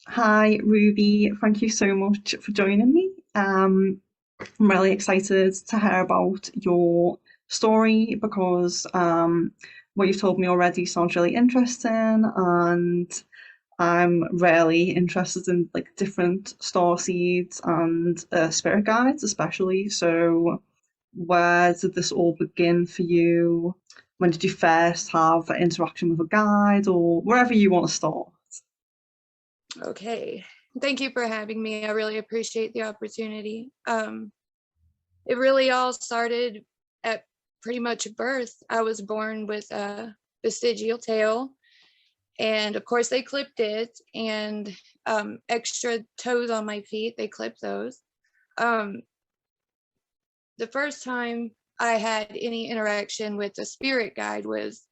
Hi, Ruby. Thank you so much for joining me. I'm really excited to hear about your story because what you've told me already sounds really interesting, and I'm really interested in like different star seeds and spirit guides, especially. So, where did this all begin for you? When did you first have an interaction with a guide, or wherever you want to start? Okay. Thank you for having me. I really appreciate the opportunity. It really all started at pretty much birth. I was born with a vestigial tail, and of course they clipped it, and extra toes on my feet, they clipped those. Um, the first time I had any interaction with a spirit guide was,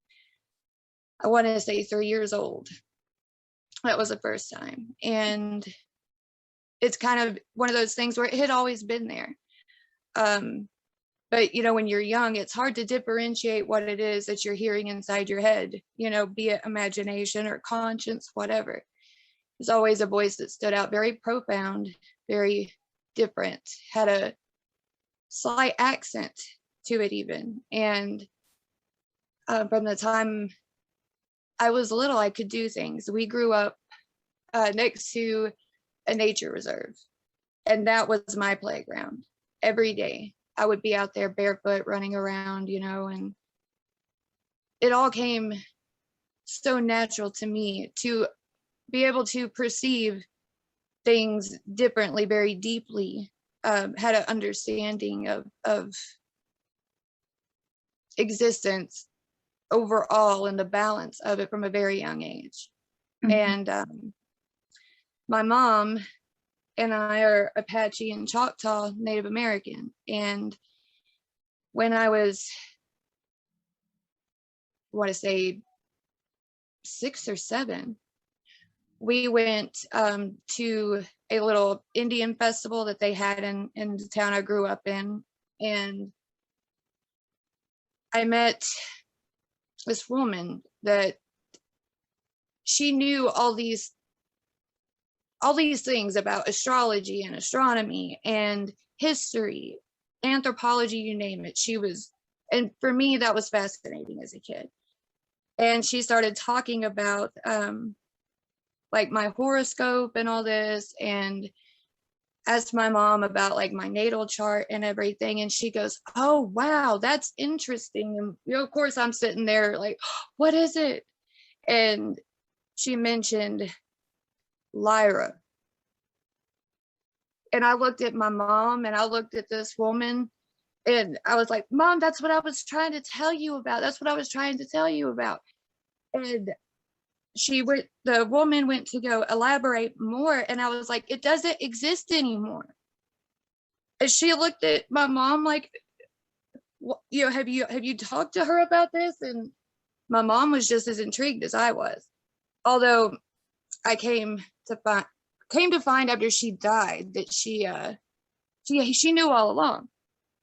I want to say, 3 years old. That was the first time. And it's kind of one of those things where it had always been there. Um, but when you're young, it's hard to differentiate what it is that you're hearing inside your head, be it imagination or conscience, whatever. There's always a voice that stood out, very profound, very different, had a slight accent to it even. And from the time I was little, I could do things. We grew up next to a nature reserve, and that was my playground. Every day I would be out there barefoot running around, and it all came so natural to me to be able to perceive things differently, very deeply. Had an understanding of existence overall and the balance of it from a very young age. Mhm. And my mom and I are Apache and Choctaw Native American. And when I was, I want to say, 6 or 7, we went to a little Indian festival that they had in the town I grew up in. And I met this woman that she knew all these things about astrology and astronomy and history, anthropology, you name it. And for me, that was fascinating as a kid. And she started talking about like my horoscope and all this, and asked my mom about like my natal chart and everything. And she goes, "Oh, wow, that's interesting." And of course, I'm sitting there like, "What is it?" And she mentioned Lyra. And I looked at my mom and I looked at this woman, and I was like, "Mom, that's what I was trying to tell you about. That's what I was trying to tell you about." And the woman went to go elaborate more. And I was like, "It doesn't exist anymore." And she looked at my mom like, have you talked to her about this? And my mom was just as intrigued as I was. Although I came to find after she died that she knew all along.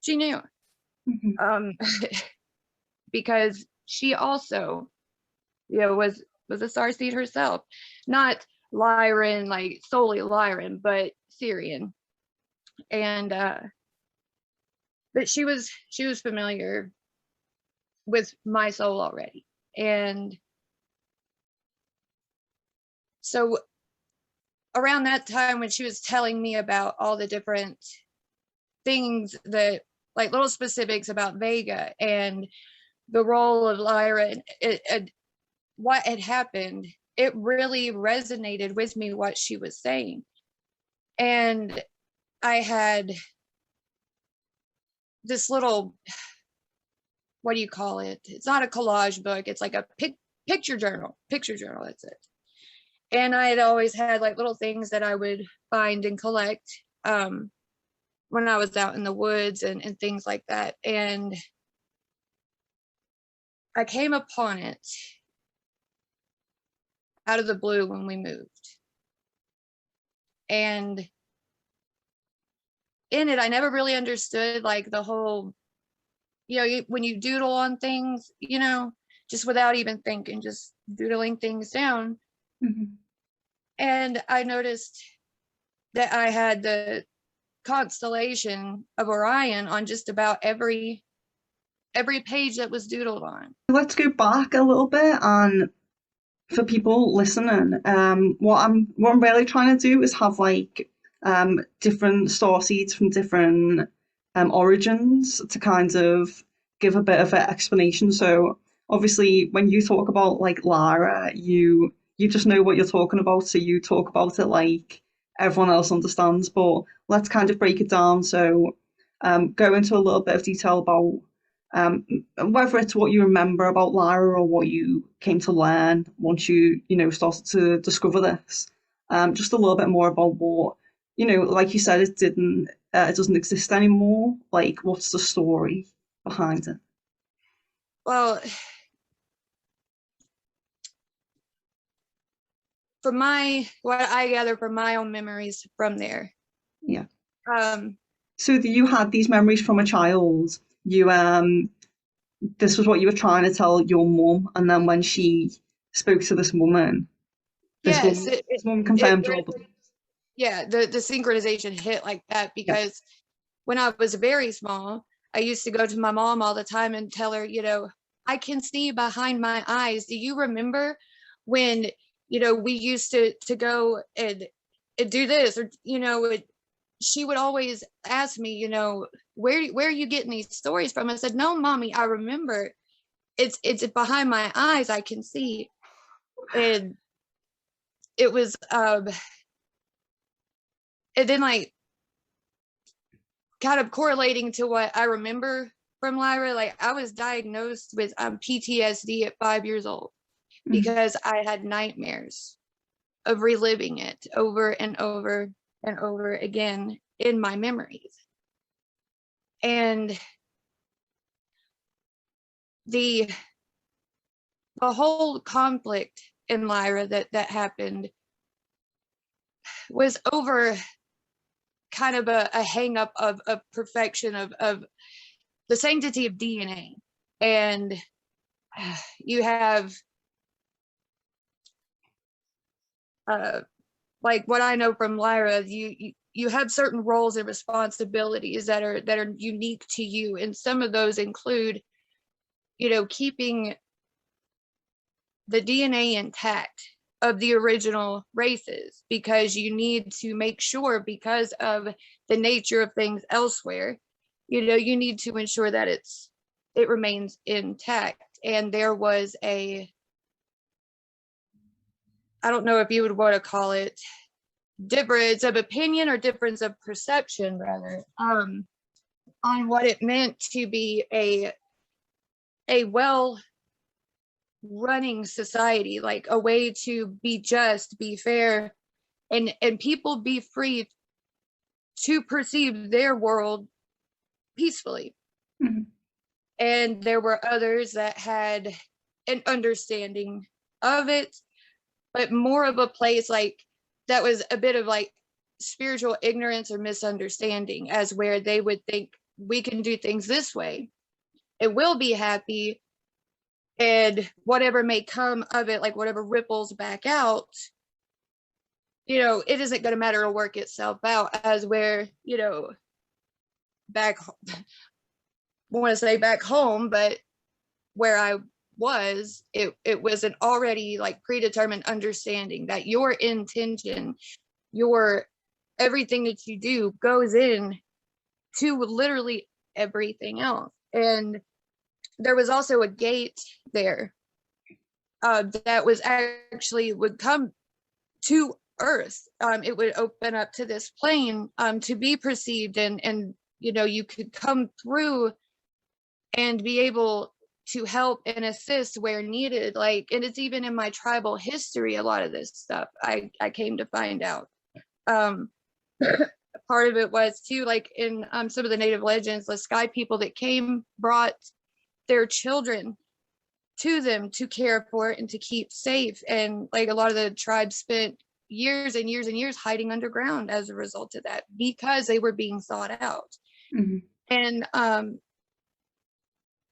She knew. Mhm. Um, because she also, was a starseed herself, not Lyran, like solely Lyran, but Syrian. And but she was familiar with my soul already. And so around that time when she was telling me about all the different things, that like little specifics about Vega and the role of Lyra, and what had happened, it really resonated with me what she was saying. And I had this little, what do you call it? It's not a collage book. It's like a picture journal. Picture journal. That's it. And I had always had like little things that I would find and collect when I was out in the woods and things like that. And I came upon it out of the blue when we moved. And in it, I never really understood like the whole, when you doodle on things, just without even thinking, just doodling things down. Mhm. And I noticed that I had the constellation of Orion on just about every page that was doodled on. Let's go back a little bit, and for people listening, what I'm really trying to do is have like different star seeds from different origins to kind of give a bit of an explanation. So obviously, when you talk about like Lyra, you just know what you're talking about, so you talk about it like everyone else understands. But let's kind of break it down. So go into a little bit of detail about um, whether it's what you remember about Lyra or what you came to learn once you know started to discover this. Just a little bit more about what you know, like you said, it doesn't exist anymore. Like, what's the story behind it? Well, from what I gather from my own memories from there. Yeah. Um, So you had these memories from a child. You this was what you were trying to tell your mum, and then when she spoke to this woman, this yes, woman this woman it confirmed your beliefs. yeah, the synchronization hit like that Yeah. because when I was very small, I used to go to my mom all the time and tell her, I can see behind my eyes. Do you remember when, we used to go and do this or, she would always ask me, where are you getting these stories from? I said, no, mommy, I remember it's behind my eyes. I can see. And it was, and then like, kind of correlating to what I remember from Lyra, like I was diagnosed with PTSD at 5 years old Mhm. because I had nightmares of reliving it over and over and over again in my memories. And the whole conflict in Lyra that happened was over kind of a hang up of perfection of the sanctity of DNA. And you have uh, like what I know from Lyra, you have certain roles and responsibilities that are unique to you, and some of those include, keeping the DNA intact of the original races because you need to make sure because of the nature of things elsewhere, you need to ensure that it remains intact. And there was I don't know if you would want to call it difference of opinion or difference of perception rather, on what it meant to be a well running society, like a way to be just, be fair, and people be free to perceive their world peacefully. Mhm. And there were others that had an understanding of it, but more of a place like that was a bit of like spiritual ignorance or misunderstanding, as where they would think we can do things this way, it will be happy, and whatever may come of it, like whatever ripples back out, it isn't going to matter or work itself out. As where, back, I want to say back home, but where I was, it was an already like predetermined understanding that your intention, your everything that you do goes in to literally everything else. And there was also a gate there that was actually would come to Earth. It would open up to this plane to be perceived, and you could come through and be able to help and assist where needed. Like, and it's even in my tribal history, a lot of this stuff I came to find out. Part of it was too, like in some of the native legends, the sky people that came brought their children to them to care for and to keep safe. And like a lot of the tribes spent years and years and years hiding underground as a result of that because they were being sought out. Mhm. And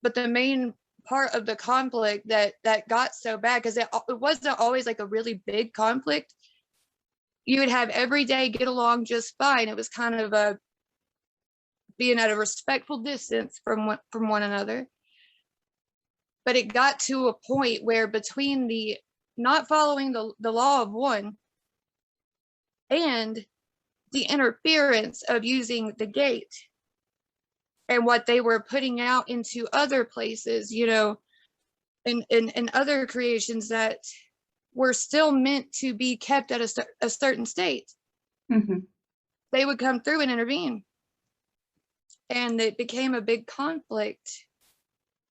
but the main part of the conflict that got so bad, because it wasn't always like a really big conflict, you would have every day get along just fine. It was kind of a being at a respectful distance from one another. But it got to a point where between the not following the law of one and the interference of using the gate and what they were putting out into other places, you know, and other creations that were still meant to be kept at a certain state, they would come through and intervene. And it became a big conflict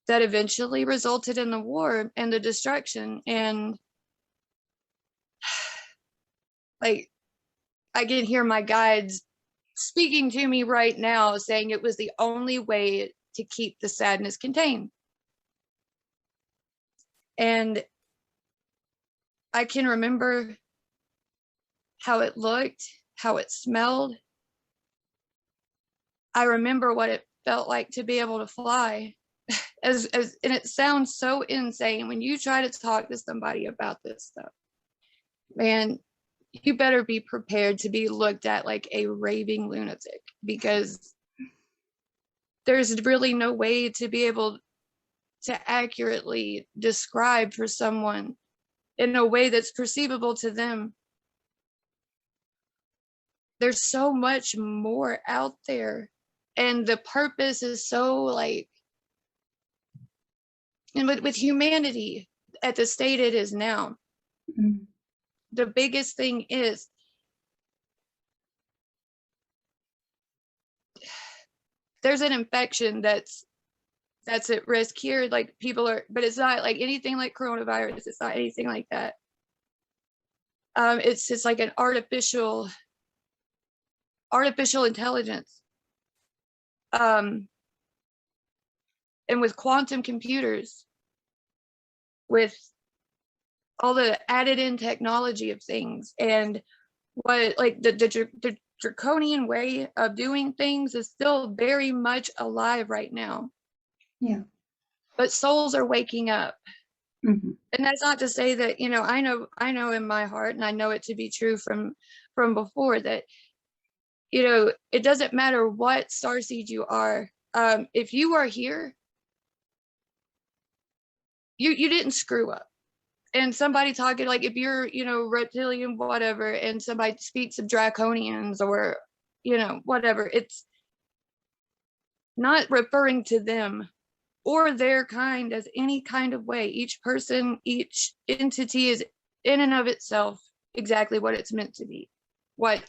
that eventually resulted in the war and the destruction. And like, I can hear my guides speaking to me right now saying it was the only way to keep the sadness contained. And I can remember how it looked, how it smelled. I remember what it felt like to be able to fly. And it sounds so insane when you try to talk to somebody about this stuff. Man, you better be prepared to be looked at like a raving lunatic, because there's really no way to be able to accurately describe for someone in a way that's perceivable to them. There's so much more out there, and the purpose is so like, and with humanity at the state it is now, the biggest thing is there's an infection that's at risk here. Like people are, but it's not like anything like coronavirus. It's not anything like that. It's just like an artificial intelligence. And with quantum computers, with all the added in technology of things, and what like the draconian way of doing things is still very much alive right now. Yeah. But souls are waking up. And that's not to say that, you know, I know in my heart, and I know it to be true from before, that, you know, it doesn't matter what starseed you are. If you are here, you didn't screw up. And somebody talking, like if you're, you know, reptilian, whatever, and somebody speaks of draconians or, you know, whatever, it's not referring to them or their kind as any kind of way. Each person, each entity is in and of itself exactly what it's meant to be. What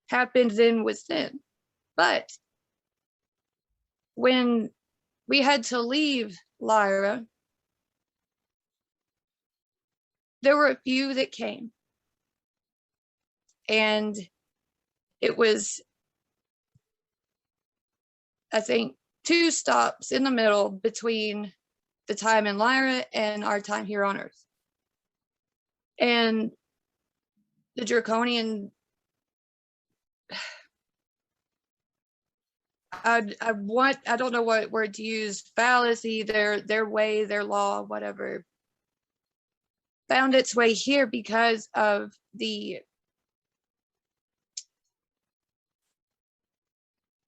happened then was then. But when we had to leave Lyra, there were a few that came. And it was, I think, 2 stops in the middle between the time in Lyra and our time here on Earth. And the draconian, I don't know what word to use, fallacy, their way, their law, whatever, found its way here because of the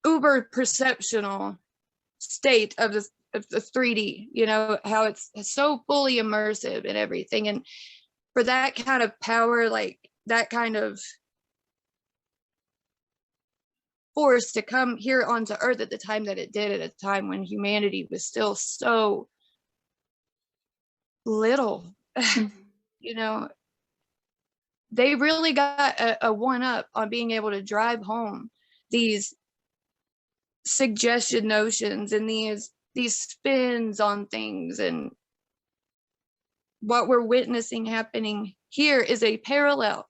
uber perceptional state of the 3D, you know, how it's so fully immersive and everything. And for that kind of power, like that kind of force to come here onto Earth at the time that it did, at a time when humanity was still so little, you know, they really got a one up on being able to drive home these suggested notions and these spins on things. And what we're witnessing happening here is a parallel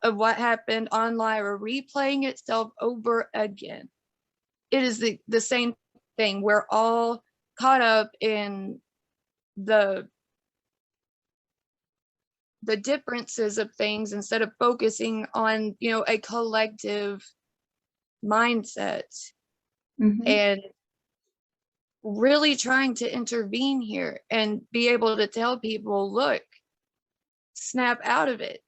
of what happened on Lyra, replaying itself over again. It is the same thing. We're all caught up in the differences of things instead of focusing on, you know, a collective mindset. And really trying to intervene here and be able to tell people, look, snap out of it.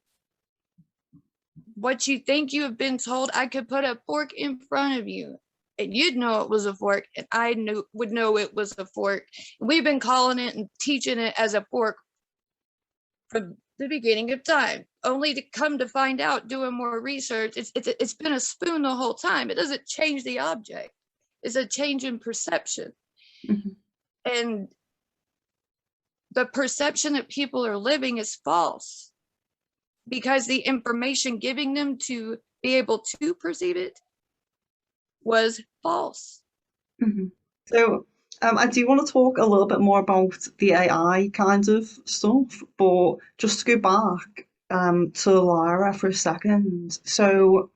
what you think you have been told. I could put a fork in front of you and you'd know it was a fork, and I would know it was a fork. We've been calling it and teaching it as a fork from the beginning of time, only to come to find out, doing more research, it's been a spoon the whole time. It doesn't change the object. It's a change in perception. Mhm. And the perception that people are living is false, because the information giving them to be able to perceive it was false. Mhm. So I do want to talk a little bit more about the AI kind of stuff, but just to go back to Lyra for a second. So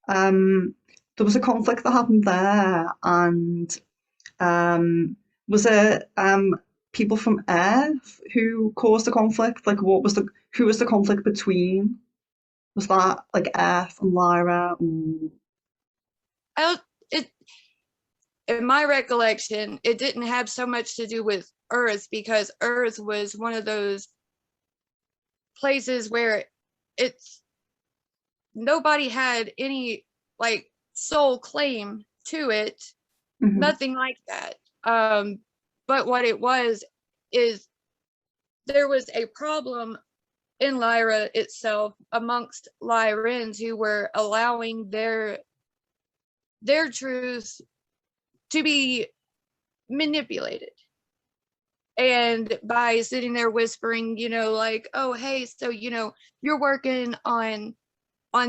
there was a conflict that happened there, and was it people from Earth who caused the conflict? Like, who was the conflict between? Was that like Earth and Lyra? Or... I, it, in my recollection, it didn't have so much to do with Earth, because Earth was one of those places where it's nobody had any like sole claim to it, Mhm, nothing like that. But what it was is there was a problem in Lyra itself amongst Lyrans who were allowing their truth to be manipulated. And by sitting there whispering, like, oh, hey, so, you're working on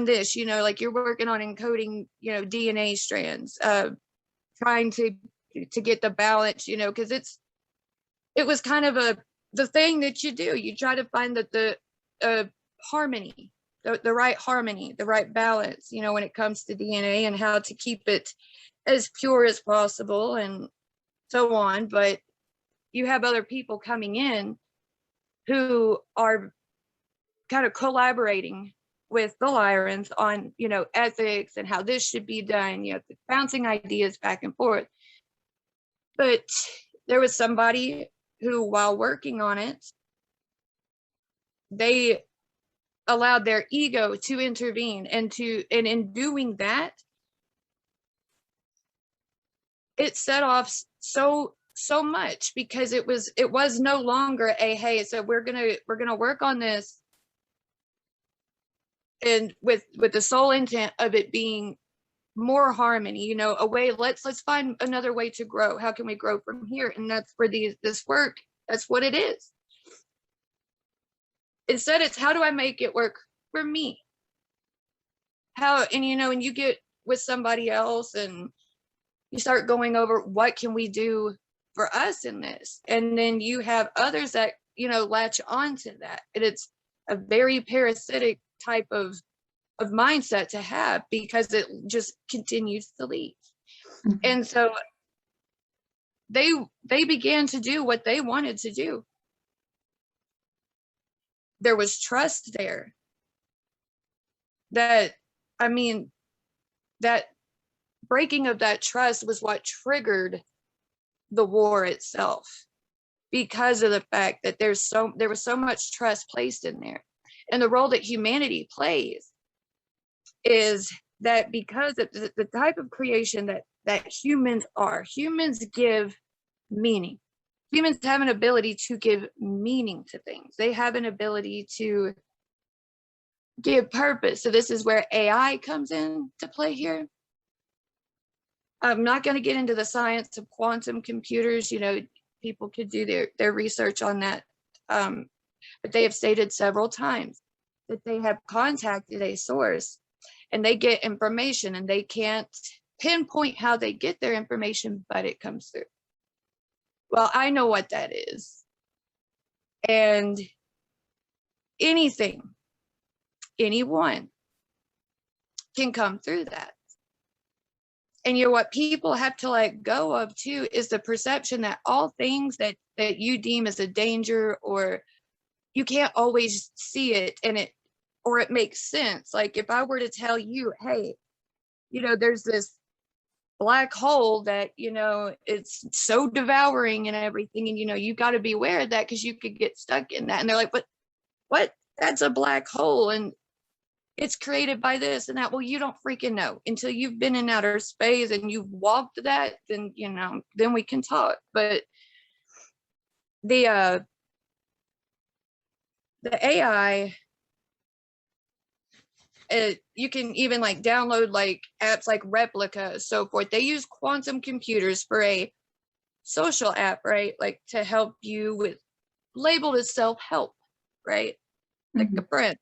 this, like you're working on encoding, DNA strands, trying to get the balance, because it was kind of the thing that you do. You try to find the harmony, the right harmony, the right balance, when it comes to DNA, and how to keep it as pure as possible and so on. But you have other people coming in who are kind of collaborating with the Lyrans on, ethics and how this should be done, bouncing ideas back and forth. But there was somebody who, while working on it, they allowed their ego to intervene, and in doing that, it set off so much, because it was no longer a, hey, so we're gonna work on this, and with the sole intent of it being more harmony, a way, let's find another way to grow. How can we grow from here? And that's where this work, that's what it is. Instead, it's, how do I make it work for me? How, and you get with somebody else and you start going over, what can we do for us in this? And then you have others that, latch onto that. And it's a very parasitic type of mindset to have, because it just continues to lead. mhm, And so they began to do what they wanted to do. There was trust there that, I mean, that breaking of that trust was what triggered the war itself, because of the fact that there was so much trust placed in there. And the role that humanity plays is that, because of the type of creation that humans give meaning. Humans have an ability to give meaning to things. They have an ability to give purpose. So this is where AI comes in to play here. I'm not going to get into the science of quantum computers. People could do their research on that. But they have stated several times that they have contacted a source and they get information, and they can't pinpoint how they get their information, but it comes through. Well, I know what that is. And anything, anyone can come through that. And what people have to let go of too is the perception that all things that you deem as a danger, or you can't always see it, and it makes sense. Like, if I were to tell you, hey, there's this black hole that, it's so devouring and everything, and you got to be aware of that, because you could get stuck in that. And they're like, what? That's a black hole. And it's created by this and that. Well, you don't freaking know until you've been in outer space and you've walked that, then, you know, then we can talk. But the AI, you can even like download like apps like Replica, so forth. They use quantum computers for a social app, right? Like to help you with, labeled as self-help, right? Like a friend.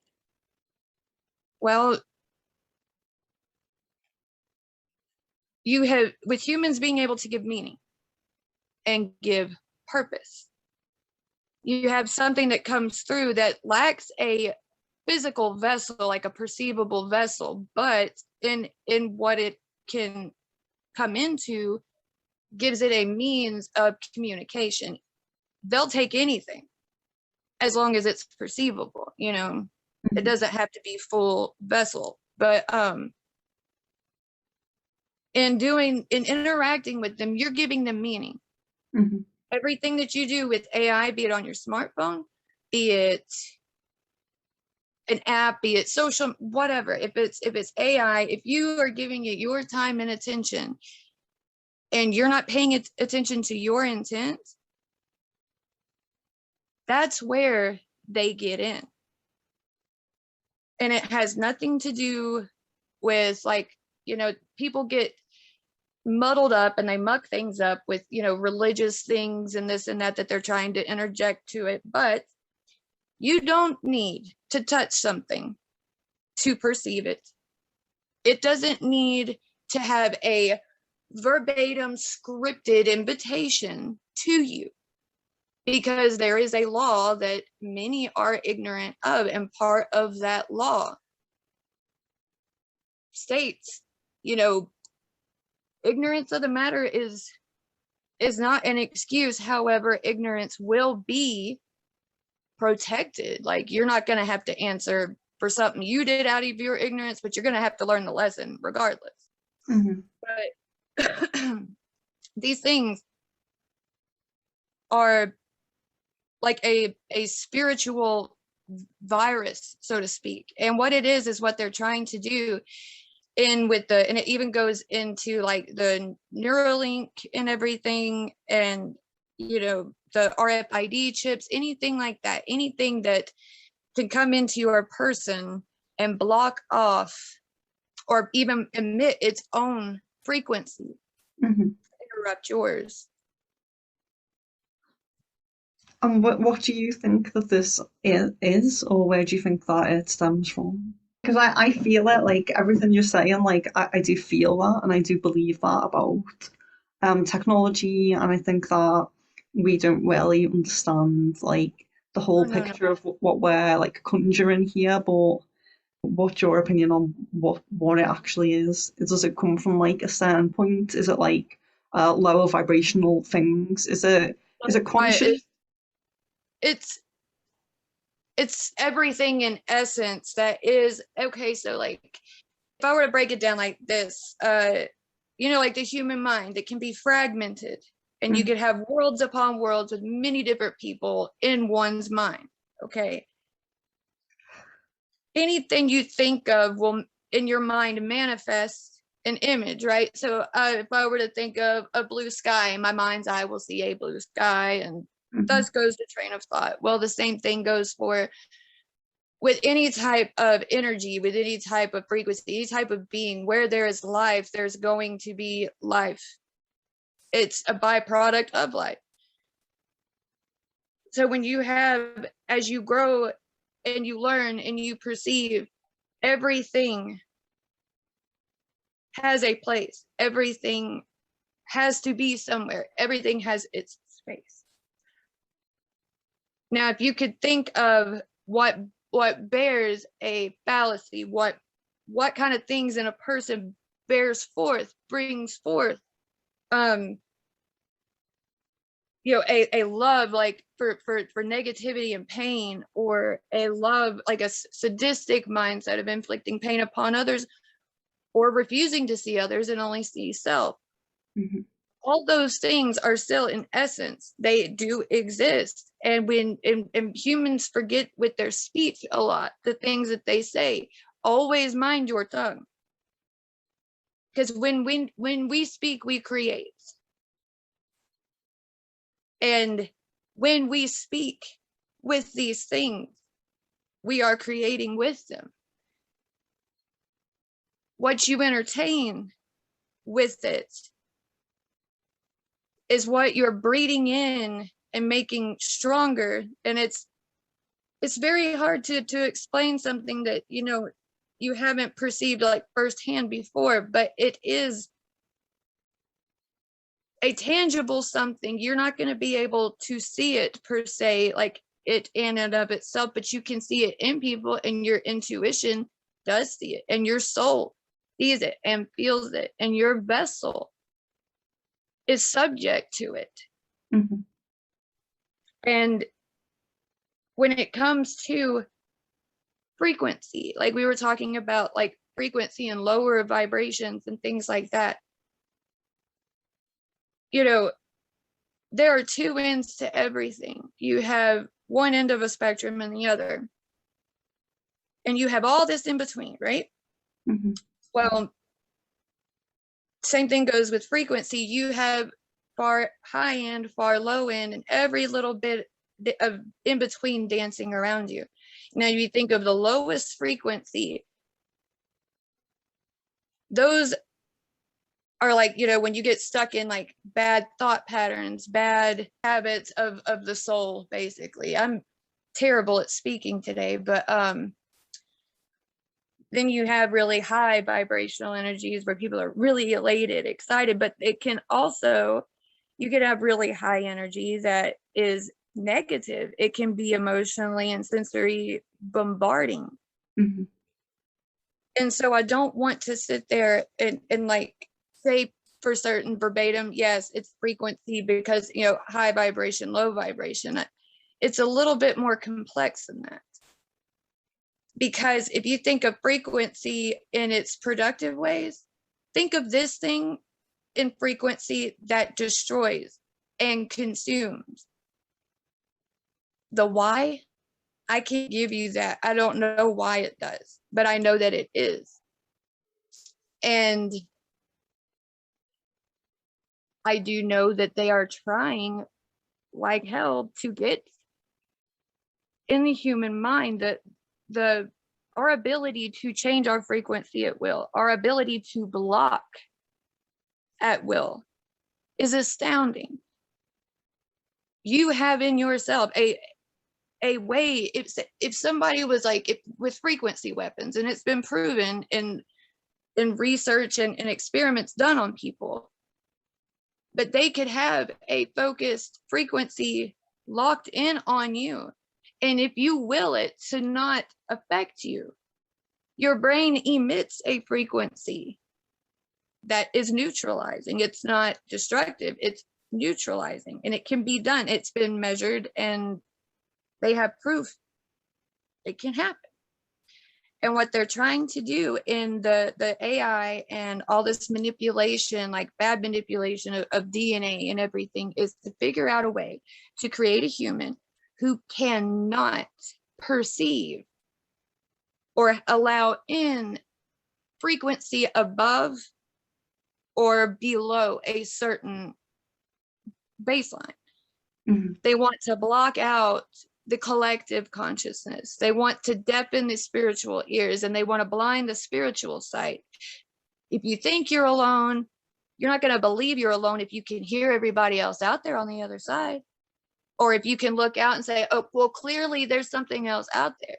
Well, you have, with humans being able to give meaning and give purpose, you have something that comes through that lacks a physical vessel, like a perceivable vessel, but in what it can come into gives it a means of communication. They'll take anything as long as it's perceivable, you know. It doesn't have to be full vessel. But in interacting with them, you're giving them meaning. Everything that you do with AI, be it on your smartphone, be it an app, be it social, whatever, if it's AI, if you are giving it your time and attention and you're not paying attention to your intent, that's where they get in. And it has nothing to do with, like, you know, people get muddled up and they muck things up with, you know, religious things and this and that they're trying to interject to it. But you don't need to touch something to perceive it. It doesn't need to have a verbatim scripted invitation to you, because there is a law that many are ignorant of, and part of that law states, you know, ignorance of the matter is not an excuse. However, ignorance will be protected. Like, you're not going to have to answer for something you did out of your ignorance, but you're going to have to learn the lesson regardless. But these things are like a spiritual virus, so to speak. And what it is what they're trying to do and it even goes into like the Neuralink and everything, and, you know, the RFID chips, anything like that, anything that can come into your person and block off or even emit its own frequency, interrupt yours. And what do you think that this is, or where do you think that it stems from? Because I feel it, like everything you're saying, like I do feel that and I do believe that about technology, and I think that we don't really understand like the whole picture of what we're like conjuring here. But what's your opinion on what it actually is? Does it come from like a certain point? Is it like lower vibrational things? Is it conscious? It's everything in essence that is okay. So like, if I were to break it down like this, you know, like the human mind, it can be fragmented, and you could have worlds upon worlds with many different people in one's mind. Okay, anything you think of will in your mind manifest an image, right? So if I were to think of a blue sky, in my mind's eye will see a blue sky, and thus goes the train of thought. Well, the same thing goes for with any type of energy, with any type of frequency, any type of being. Where there is life, there's going to be life. It's a byproduct of life. So when you have, as you grow and you learn and you perceive, everything has a place. Everything has to be somewhere. Everything has its space. Now, if you could think of what bears a fallacy, what kind of things in a person brings forth, you know, a love like for negativity and pain, or a love like a sadistic mindset of inflicting pain upon others, or refusing to see others and only see self. All those things are still in essence, they do exist. And when and humans forget with their speech a lot, the things that they say always mind your tongue. Because when we speak, we create. And when we speak with these things, we are creating with them. What you entertain with it is what you're breeding in and making stronger. And it's very hard to explain something that, you know, you haven't perceived like firsthand before, but it is a tangible something. You're not going to be able to see it per se, like it in and of itself, but you can see it in people, and your intuition does see it, and your soul sees it and feels it, and your vessel is subject to it. Mm-hmm. And when it comes to frequency, like we were talking about, like frequency and lower vibrations and things like that, you know, there are two ends to everything. You have one end of a spectrum and the other, and you have all this in between, right? Mm-hmm. Well, same thing goes with frequency. You have far high end, far low end, and every little bit of in between dancing around you. Now, you think of the lowest frequency, those are like, you know, when you get stuck in like bad thought patterns, bad habits of the soul, basically. I'm terrible at speaking today, but then you have really high vibrational energies where people are really elated, excited, but it can also, you could have really high energy that is negative. It can be emotionally and sensory bombarding. Mm-hmm. And so I don't want to sit there and like say for certain verbatim, yes, it's frequency, because, you know, high vibration, low vibration. It's a little bit more complex than that. Because if you think of frequency in its productive ways, think of this thing in frequency that destroys and consumes. The why, I can't give you that. I don't know why it does, but I know that it is. And I do know that they are trying like hell to get in the human mind that our ability to change our frequency at will, our ability to block at will, is astounding. You have in yourself a way. If somebody was like, with frequency weapons, and it's been proven in research and experiments done on people, but they could have a focused frequency locked in on you, and if you will it to not affect you, your brain emits a frequency that is neutralizing. It's not destructive, it's neutralizing, and it can be done. It's been measured, and they have proof it can happen. And what they're trying to do in the AI and all this manipulation, like bad manipulation of DNA and everything, is to figure out a way to create a human who cannot perceive or allow in frequency above or below a certain baseline. Mm-hmm. They want to block out the collective consciousness. They want to deafen the spiritual ears, and they want to blind the spiritual sight. If you think you're alone, you're not going to believe you're alone if you can hear everybody else out there on the other side. Or if you can look out and say, oh, well, clearly there's something else out there,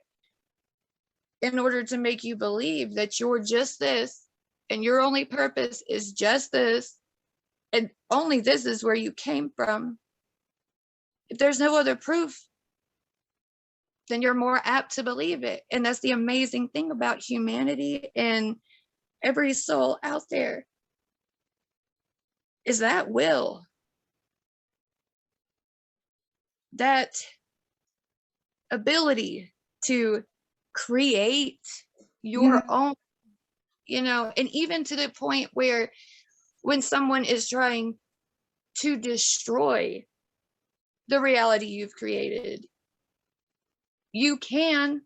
in order to make you believe that you're just this, and your only purpose is just this, and only this is where you came from. If there's no other proof, then you're more apt to believe it. And that's the amazing thing about humanity and every soul out there, is that will, that ability to create your own, you know, and even to the point where when someone is trying to destroy the reality you've created, you can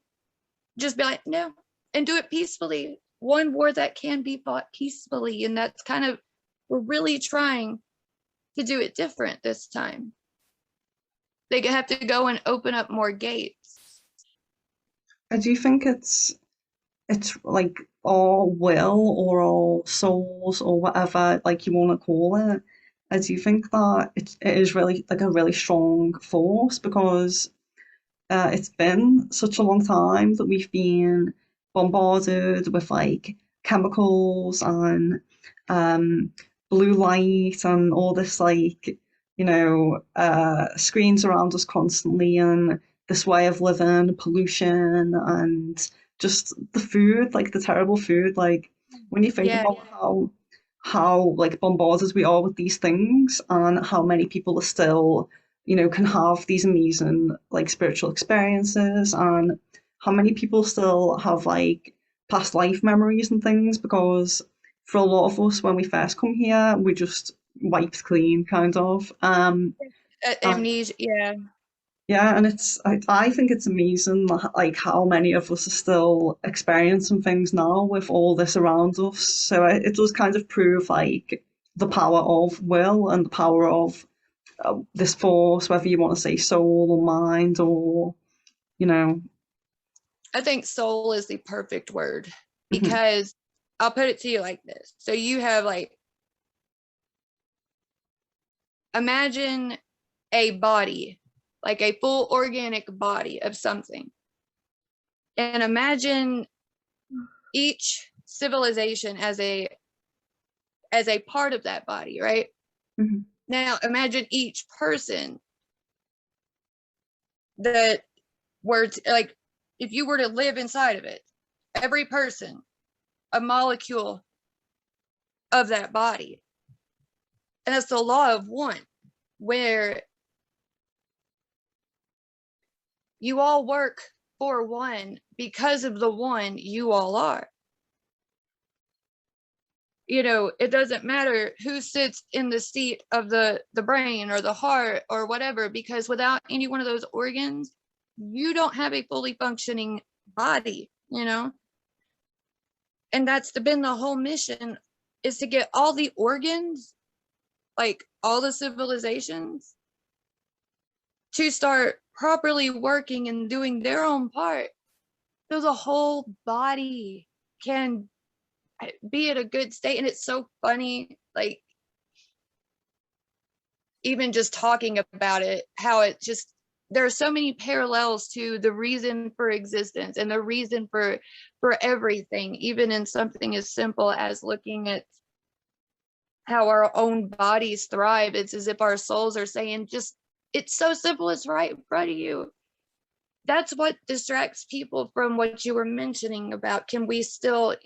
just be like, no, and do it peacefully. One war that can be fought peacefully. And that's kind of, we're really trying to do it different this time. They have to go and open up more gates. Do you think it's like our will or our souls or whatever like you want to call it? Do you think that it is really like a really strong force because it's been such a long time that we've been bombarded with like chemicals and um, blue light and all this like screens around us constantly and this way of living, pollution and just the food, like the terrible food. Like when you think Yeah. about how like bombarded we are with these things and how many people are still can have these amazing like spiritual experiences and how many people still have like past life memories and things because for a lot of us when we first come here we just wiped clean kind of and Amnesia. Yeah. yeah, and I think it's amazing like how many of us are still experiencing things now with all this around us. So it does kind of prove like the power of will and the power of this force, whether you want to say soul or mind or you know. I think soul is the perfect word Mhm, because I'll put it to you like this. So you have like, imagine a body, like a full organic body of something. And imagine each civilization as a part of that body, right? mhm, Now imagine each person that like if you were to live inside of it, every person, a molecule of that body. And that's the law of one, where you all work for one because of the one you all are. It doesn't matter who sits in the seat of the brain or the heart or whatever, because without any one of those organs, you don't have a fully functioning body. And that's been the whole mission, is to get all the organs, like all the civilizations, to start properly working and doing their own part so the whole body can be at a good state. And it's so funny, like even just talking about it, how it just, there are so many parallels to the reason for existence and the reason for everything, even in something as simple as looking at how our own bodies thrive. It's as if our souls are saying, just, it's so simple, it's right in front of you. That's what distracts people from what you were mentioning about, can we still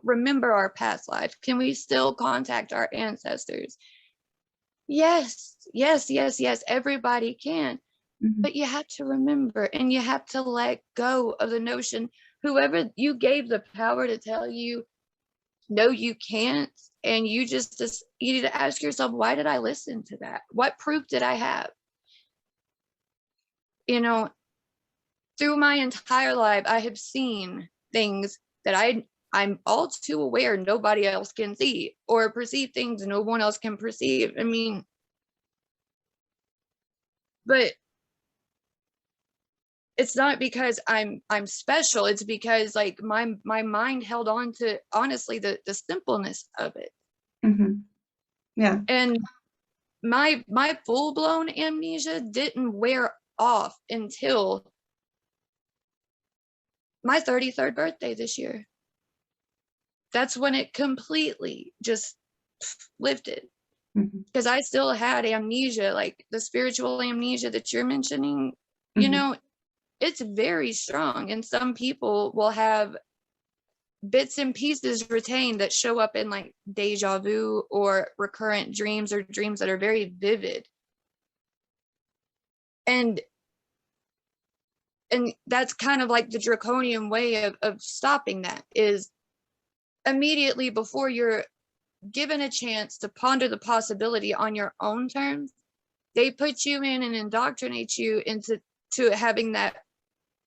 remember our past life? Can we still contact our ancestors? Yes, yes, yes, yes, everybody can. mhm. But you have to remember, and you have to let go of the notion, whoever you gave the power to tell you no you can't, and you need to ask yourself, why did I listen to that? What proof did I have? you know Through my entire life, I have seen things that I'm all too aware nobody else can see, or perceive things no one else can perceive. I mean, but it's not because I'm special. It's because like my mind held on to, honestly, the simpleness of it. Mhm. Yeah. And my full-blown amnesia didn't wear off until my 33rd birthday this year. That's when it completely just lifted, Mhm. because I still had amnesia, like the spiritual amnesia that you're mentioning. you Mhm. know it's very strong, and some people will have bits and pieces retained that show up in like deja vu or recurrent dreams, or dreams that are very vivid. And and that's kind of like the draconian way of stopping that, is immediately before you're given a chance to ponder the possibility on your own terms, they put you in and indoctrinate you into having that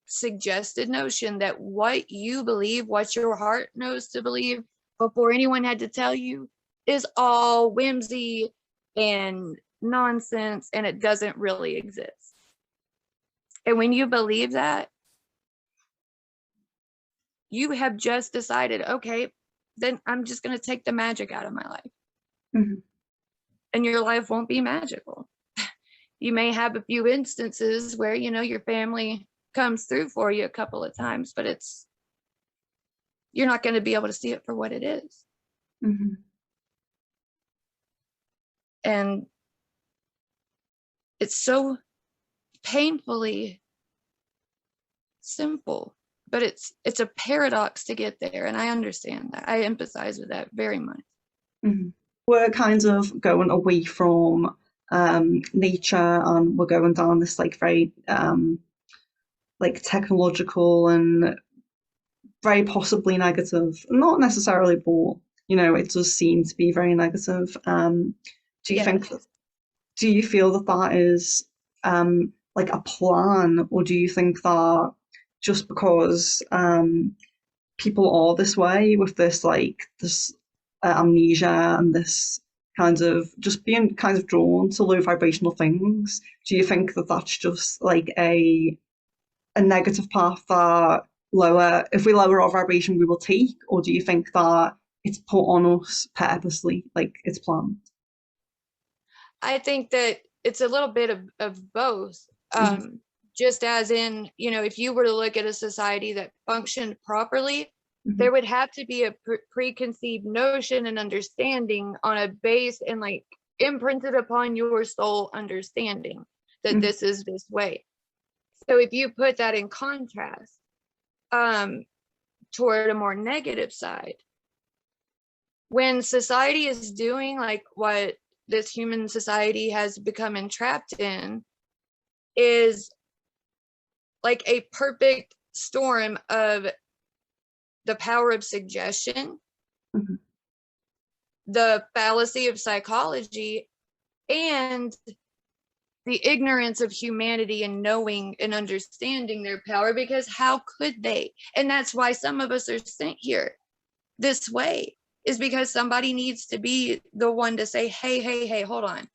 suggested notion that what you believe, what your heart knows to believe before anyone had to tell you, is all whimsy and nonsense, and it doesn't really exist. And when you believe that, you have just decided, okay, then I'm just going to take the magic out of my life. Mhm. And your life won't be magical. You may have a few instances where, you know, your family comes through for you a couple of times, but you're not going to be able to see it for what it is. Mhm. And it's so painfully simple, but it's a paradox to get there, and I understand that. I empathize with that very much. Mhm. We're kind of going away from nature, and we're going down this like very like technological and very possibly negative, not necessarily, but you know, it does seem to be very negative. Do you think Yes. do you feel that that is like a plan, or do you think that just because people are this way with this like this amnesia and this kind of just being kind of drawn to low vibrational things, do you think that that's just like a negative path that lower if we lower our vibration we will take, or do you think that it's put on us purposely, like it's planned? I think that it's a little bit of both. Mm-hmm. Just as in, you know, if you were to look at a society that functioned properly, Mm-hmm. there would have to be a preconceived notion and understanding on a base and like imprinted upon your soul understanding that Mm-hmm. this is this way. So if you put that in contrast um, toward a more negative side, when society is doing like what this human society has become entrapped in, is like a perfect storm of the power of suggestion, Mm-hmm. the fallacy of psychology, and the ignorance of humanity and knowing and understanding their power, because how could they? And that's why some of us are sent here this way, is because somebody needs to be the one to say, hey, hold on.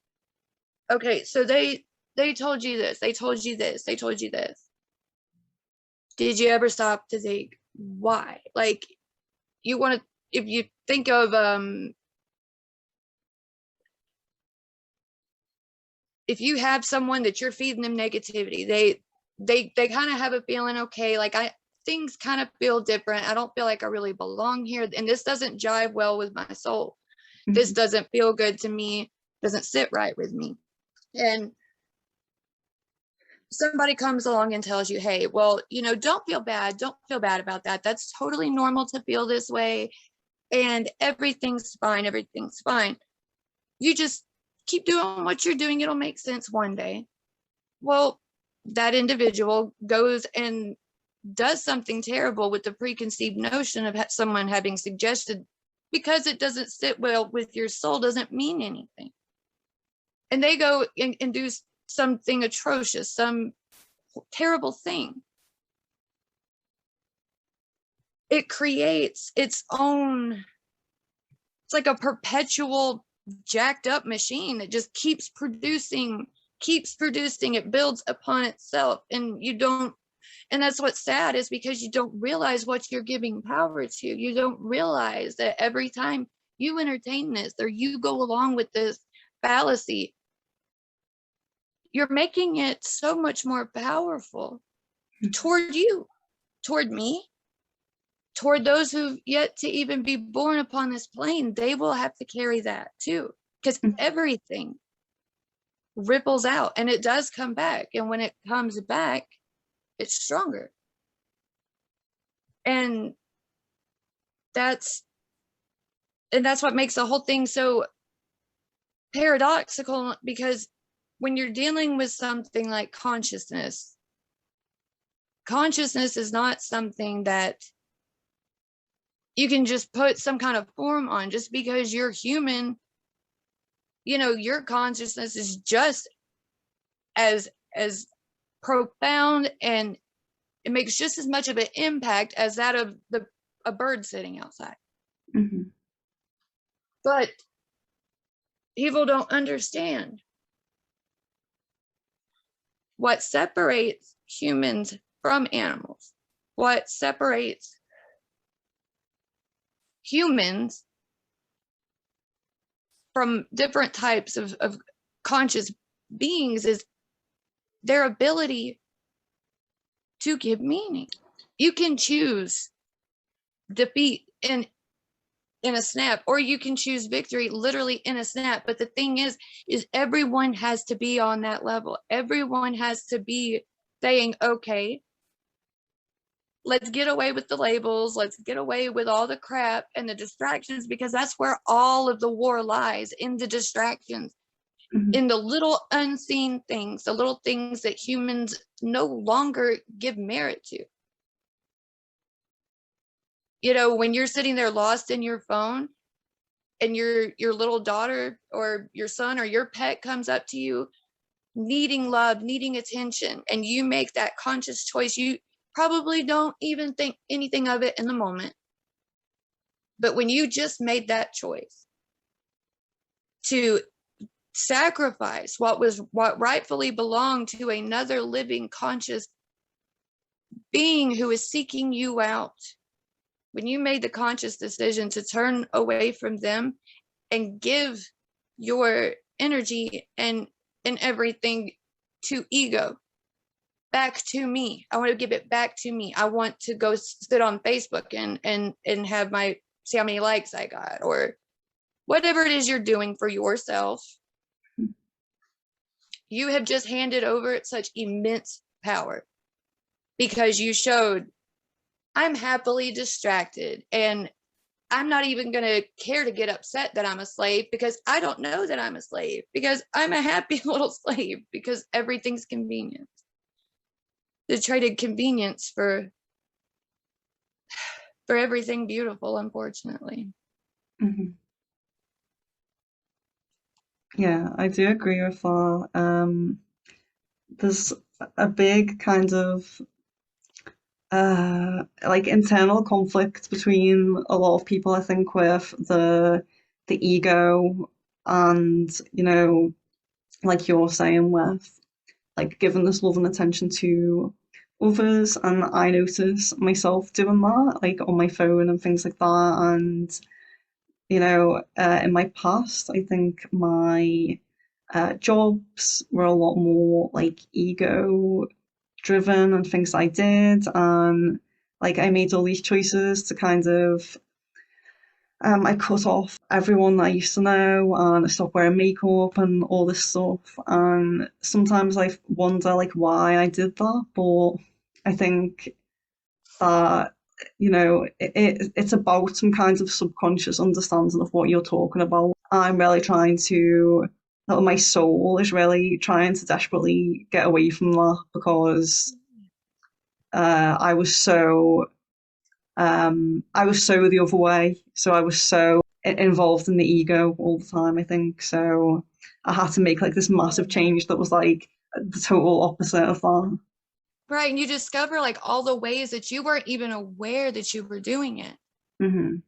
Okay, so they told you this, they told you this, they told you this. Did you ever stop to think why? Like, you want to, if you think of if you have someone that you're feeding them negativity, they kind of have a feeling, okay, like things kind of feel different, I don't feel like I really belong here, and this doesn't jive well with my soul, this Mm-hmm. doesn't feel good to me, doesn't sit right with me. And somebody comes along and tells you, hey, well, you know, don't feel bad about that, that's totally normal to feel this way, and everything's fine, you just keep doing what you're doing, it'll make sense one day. Well, that individual goes and does something terrible with the preconceived notion of someone having suggested, because it doesn't sit well with your soul doesn't mean anything, and they go and do something atrocious, some terrible thing. It creates its own, it's like a perpetual jacked up machine that just keeps producing, it builds upon itself, and you don't, and that's what's sad, is because you don't realize what you're giving power to. You don't realize that every time you entertain this or you go along with this fallacy, you're making it so much more powerful toward you, toward me, toward those who've yet to even be born upon this plane. They will have to carry that too, because Mm-hmm. everything ripples out and it does come back. And when it comes back, it's stronger. And that's that's what makes the whole thing so paradoxical, because when you're dealing with something like consciousness is not something that you can just put some kind of form on. Just because you're human, you know, your consciousness is just as profound and it makes just as much of an impact as that of a bird sitting outside. Mm-hmm. But people don't understand what separates humans from animals, what separates humans from different types of conscious beings is their ability to give meaning. You can choose defeat in a snap, or you can choose victory literally in a snap. But the thing is everyone has to be on that level. Everyone has to be saying, okay, let's get away with the labels, let's get away with all the crap and the distractions, because that's where all of the war lies, in the distractions, Mm-hmm. in the little unseen things, the little things that humans no longer give merit to. You know, when you're sitting there lost in your phone and your little daughter or your son or your pet comes up to you needing love, needing attention, and you make that conscious choice, you probably don't even think anything of it in the moment. But when you just made that choice to sacrifice what rightfully belonged to another living conscious being who is seeking you out, when you made the conscious decision to turn away from them and give your energy and everything to ego, back to me. I want to give it back to me. I want to go sit on Facebook and have my, see how many likes I got, or whatever it is you're doing for yourself. You have just handed over such immense power, because you showed, I'm happily distracted, and I'm not even going to care to get upset that I'm a slave, because I don't know that I'm a slave, because I'm a happy little slave, because everything's convenient. They traded convenience for everything beautiful, unfortunately. Mm-hmm. Yeah, I do agree with that. There's a big kind of like internal conflict between a lot of people, I think, with the ego and, you know, like you're saying, with like giving this love and attention to others. And I notice myself doing that, like on my phone and things like that. And you know, in my past, I think my jobs were a lot more like ego driven and things I did. And like I made all these choices to kind of, I cut off everyone that I used to know and I stopped wearing makeup and all this stuff. And sometimes I wonder like why I did that. But I think that it's about some kind of subconscious understanding of what you're talking about. I'm really trying to, my soul is really trying to desperately get away from that, because I was so the other way. So I was so involved in the ego all the time, I think. So I had to make like this massive change that was like the total opposite of that. Right. And you discover like all the ways that you weren't even aware that you were doing it. Mm-hmm.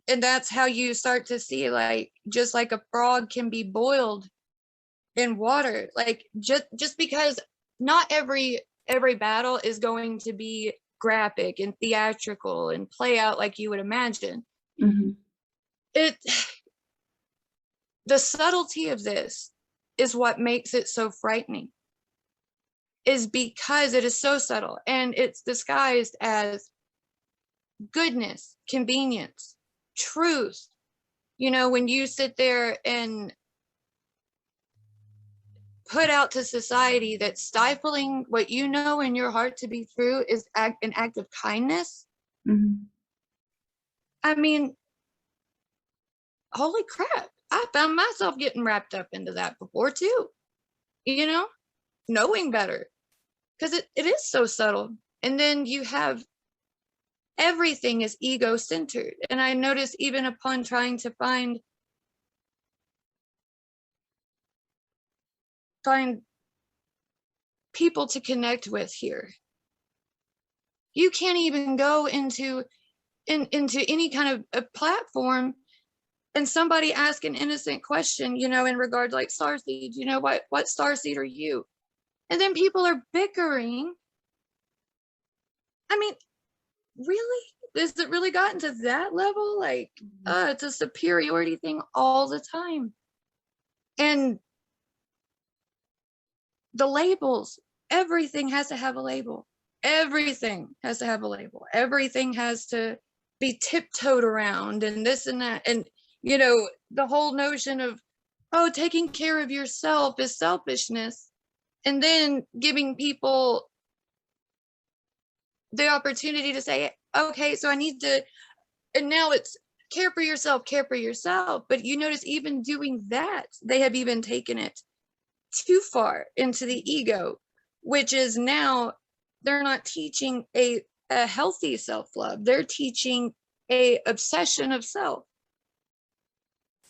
And that's how you start to see, like, just like a frog can be boiled in water, like just because not every battle is going to be graphic and theatrical and play out like you would imagine. Mm-hmm. It The subtlety of this is what makes it so frightening, is because it is so subtle and it's disguised as goodness, convenience, truth. You know, when you sit there and put out to society that stifling what you know in your heart to be true is an act of kindness. Mm-hmm. I mean, holy crap. I found myself getting wrapped up into that before too, you know, knowing better, because it is so subtle. And then you have everything is ego centered. And I notice even upon trying to find people to connect with here, You can't even go into any kind of a platform and somebody ask an innocent question, you know, in regard to like starseed, you know, what starseed are you? And then people are bickering. I mean, really? Is it really gotten to that level? Like, it's a superiority thing all the time. And the labels, everything has to have a label. Everything has to have a label. Everything has to be tiptoed around and this and that. And, you know, the whole notion of, oh, taking care of yourself is selfishness. And then giving people the opportunity to say, okay, so I need to, and now it's care for yourself, care for yourself. But you notice even doing that, they have even taken it too far into the ego, which is now they're not teaching a healthy self-love. They're teaching a obsession of self.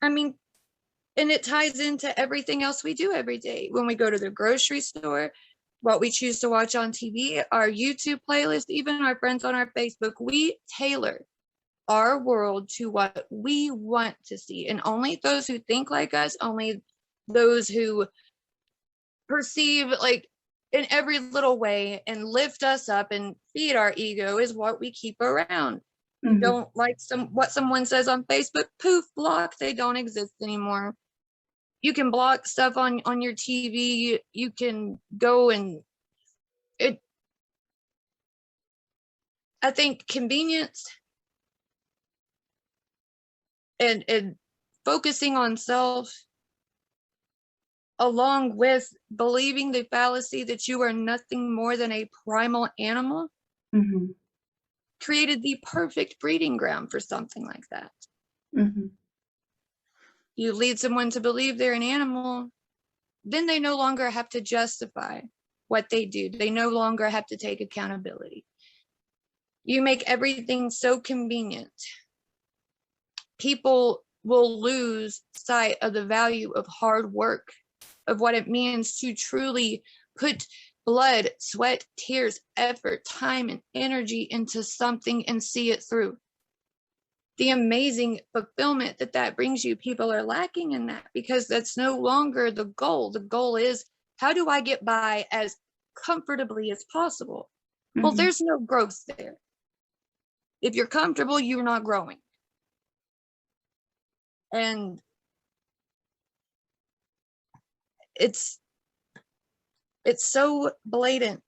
I mean, and it ties into everything else we do every day. When we go to the grocery store, what we choose to watch on TV, our YouTube playlist, even our friends on our Facebook, we tailor our world to what we want to see. And only those who think like us, only those who perceive like in every little way and lift us up and feed our ego is what we keep around. You don't like what someone says on Facebook, poof, block, they don't exist anymore. You can block stuff on your TV. You can go and I think convenience and focusing on self, along with believing the fallacy that you are nothing more than a primal animal, created the perfect breeding ground for something like that. You lead someone to believe they're an animal, then they no longer have to justify what they do. They no longer have to take accountability. You make everything so convenient. People will lose sight of the value of hard work, of what it means to truly put blood, sweat, tears, effort, time, and energy into something and see it through. The amazing fulfillment that brings you, people are lacking in that because that's no longer the goal. The goal is, how do I get by as comfortably as possible? Well, there's no growth there. If you're comfortable, you're not growing. And it's so blatant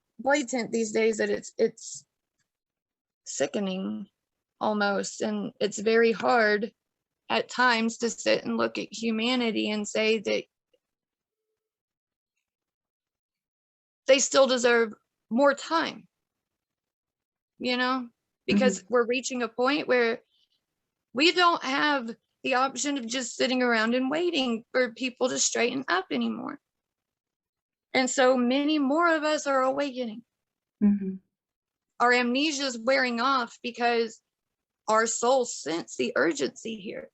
these days that it's sickening almost. And it's very hard at times to sit and look at humanity and say that they still deserve more time, you know, because we're reaching a point where we don't have the option of just sitting around and waiting for people to straighten up anymore. And so many more of us are awakening. Our amnesia is wearing off because our souls sense the urgency here.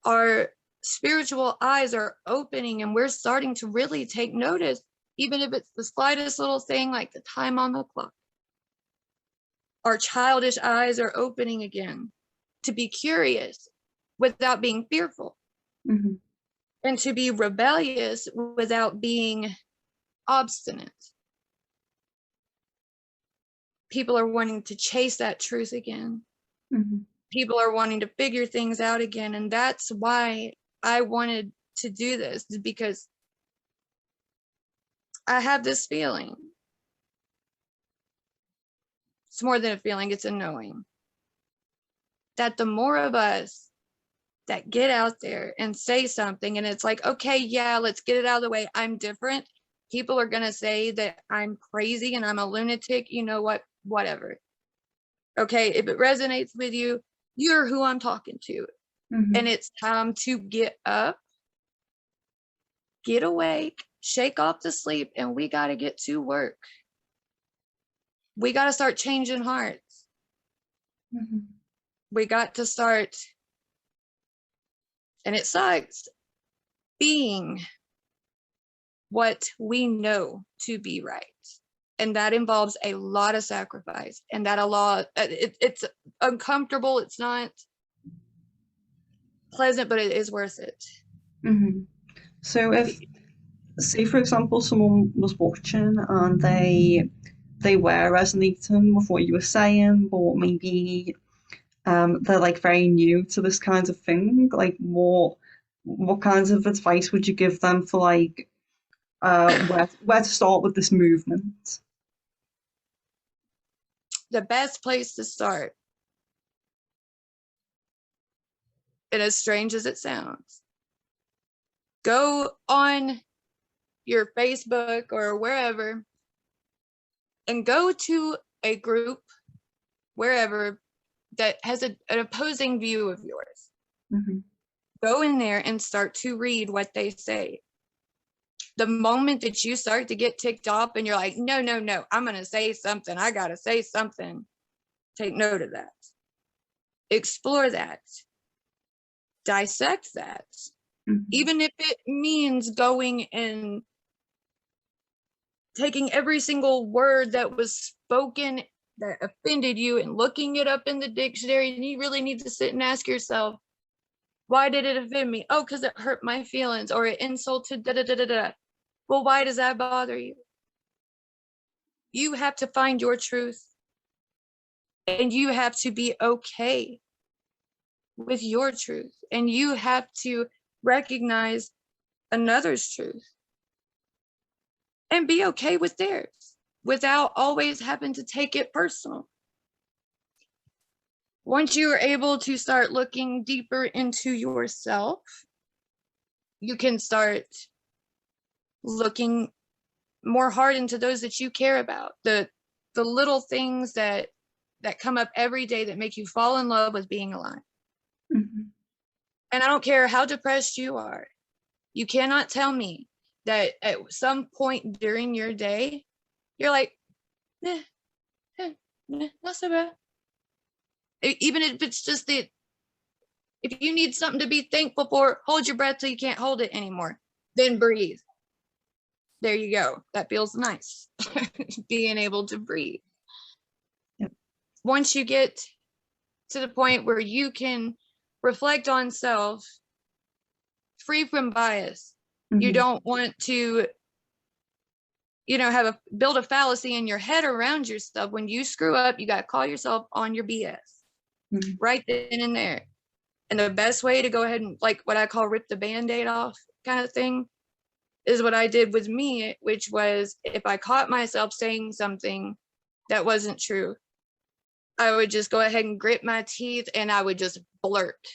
Our spiritual eyes are opening and we're starting to really take notice, even if it's the slightest little thing like the time on the clock. Our childish eyes are opening again to be curious without being fearful, and to be rebellious without being obstinate. People are wanting to chase that truth again. People are wanting to figure things out again. And that's why I wanted to do this, because I have this feeling. It's more than a feeling, it's a knowing that the more of us that get out there and say something, and it's like, okay, yeah, let's get it out of the way. I'm different. People are going to say that I'm crazy and I'm a lunatic. You know what? Whatever. Okay, if it resonates with you, you're who I'm talking to. And it's time to get up, get awake, shake off the sleep, and we got to get to work. We got to start changing hearts. We got to start, and it sucks, being what we know to be right. And that involves a lot of sacrifice, and that a lot, it's uncomfortable. It's not pleasant, but it is worth it. Mm-hmm. So if, say for example, someone was watching and they were resonating with what you were saying, but maybe they're like very new to this kind of thing, like what kinds of advice would you give them for like where to start with this movement? The best place to start, and as strange as it sounds, go on your Facebook or wherever and go to a group wherever that has an opposing view of yours. Mm-hmm. Go in there and start to read what they say. The moment that you start to get ticked off and you're like, no, no, no, I'm going to say something. I got to say something. Take note of that. Explore that. Dissect that. Mm-hmm. Even if it means going and taking every single word that was spoken that offended you and looking it up in the dictionary, and you really need to sit and ask yourself, why did it offend me? Oh, because it hurt my feelings, or it insulted da da da da da. Well, why does that bother you? You have to find your truth, and you have to be okay with your truth, and you have to recognize another's truth and be okay with theirs without always having to take it personal. Once you are able to start looking deeper into yourself, you can start looking more hard into those that you care about, the little things that come up every day that make you fall in love with being alive. Mm-hmm. And I don't care how depressed you are, you cannot tell me that at some point during your day you're like, eh, not so bad. Even if it's just that, if you need something to be thankful for, hold your breath till you can't hold it anymore, then breathe. There you go. That feels nice. Being able to breathe. Yep. Once you get to the point where you can reflect on self, free from bias, Mm-hmm. you don't want to, build a fallacy in your head around yourself. When you screw up, you got to call yourself on your BS Mm-hmm. right then and there. And the best way to go ahead and, like, what I call rip the Band-Aid off kind of thing, is what I did with me, which was, if I caught myself saying something that wasn't true, I would just go ahead and grit my teeth and I would just blurt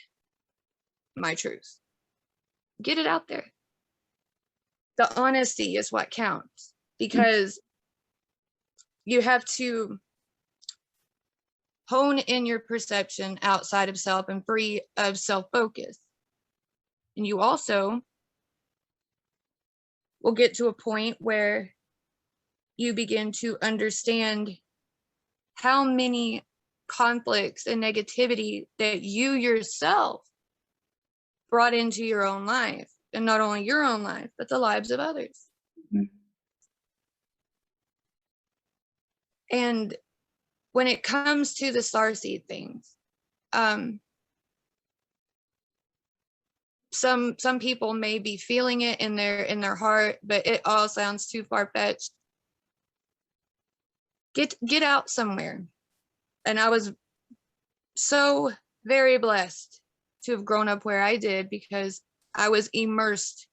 my truth. Get it out there. The honesty is what counts, because you have to hone in your perception outside of self and free of self-focus. And you also will get to a point where you begin to understand how many conflicts and negativity that you yourself brought into your own life, and not only your own life, but the lives of others. Mm-hmm. And when it comes to the starseed things, some people may be feeling it in their heart, but it all sounds too far-fetched. Get out somewhere. And I was so very blessed to have grown up where I did, because I was immersed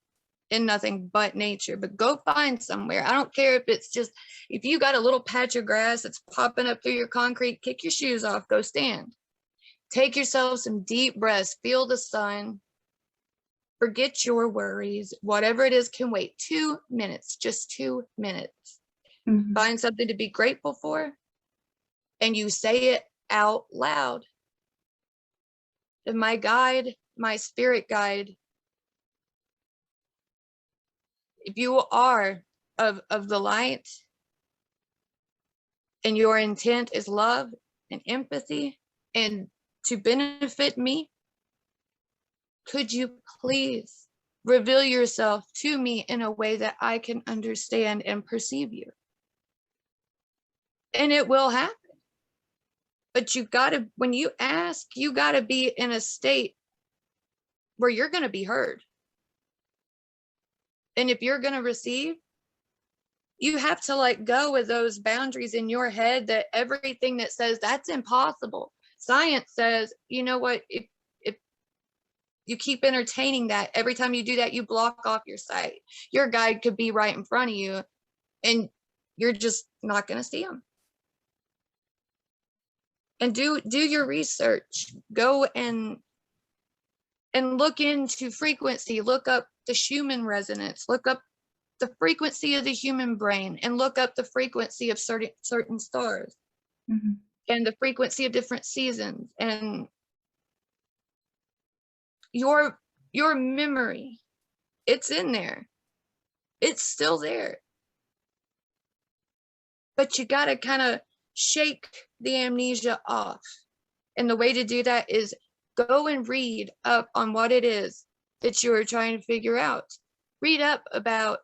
in nothing but nature. But go find somewhere. I don't care if it's just, if you got a little patch of grass that's popping up through your concrete, kick your shoes off, go stand. Take yourself some deep breaths, feel the sun, forget your worries. Whatever it is can wait. 2 minutes, just 2 minutes. Mm-hmm. Find something to be grateful for, and you say it out loud. And my guide, my spirit guide, if you are of the light and your intent is love and empathy and to benefit me, could you please reveal yourself to me in a way that I can understand and perceive you? and it will happen. But you gotta, when you ask, you gotta be in a state where you're gonna be heard. And if you're gonna receive, you have to let go of those boundaries in your head, that everything that says that's impossible. Science says, you know what, if you keep entertaining that, every time you do that, you block off your sight. Your guide could be right in front of you and you're just not going to see them. And do your research. Go and look into frequency, look up the Schumann resonance, look up the frequency of the human brain, and look up the frequency of certain stars, and the frequency of different seasons, and your memory. It's in there. It's still there. But you got to kind of shake the amnesia off. And the way to do that is go and read up on what it is that you are trying to figure out. Read up about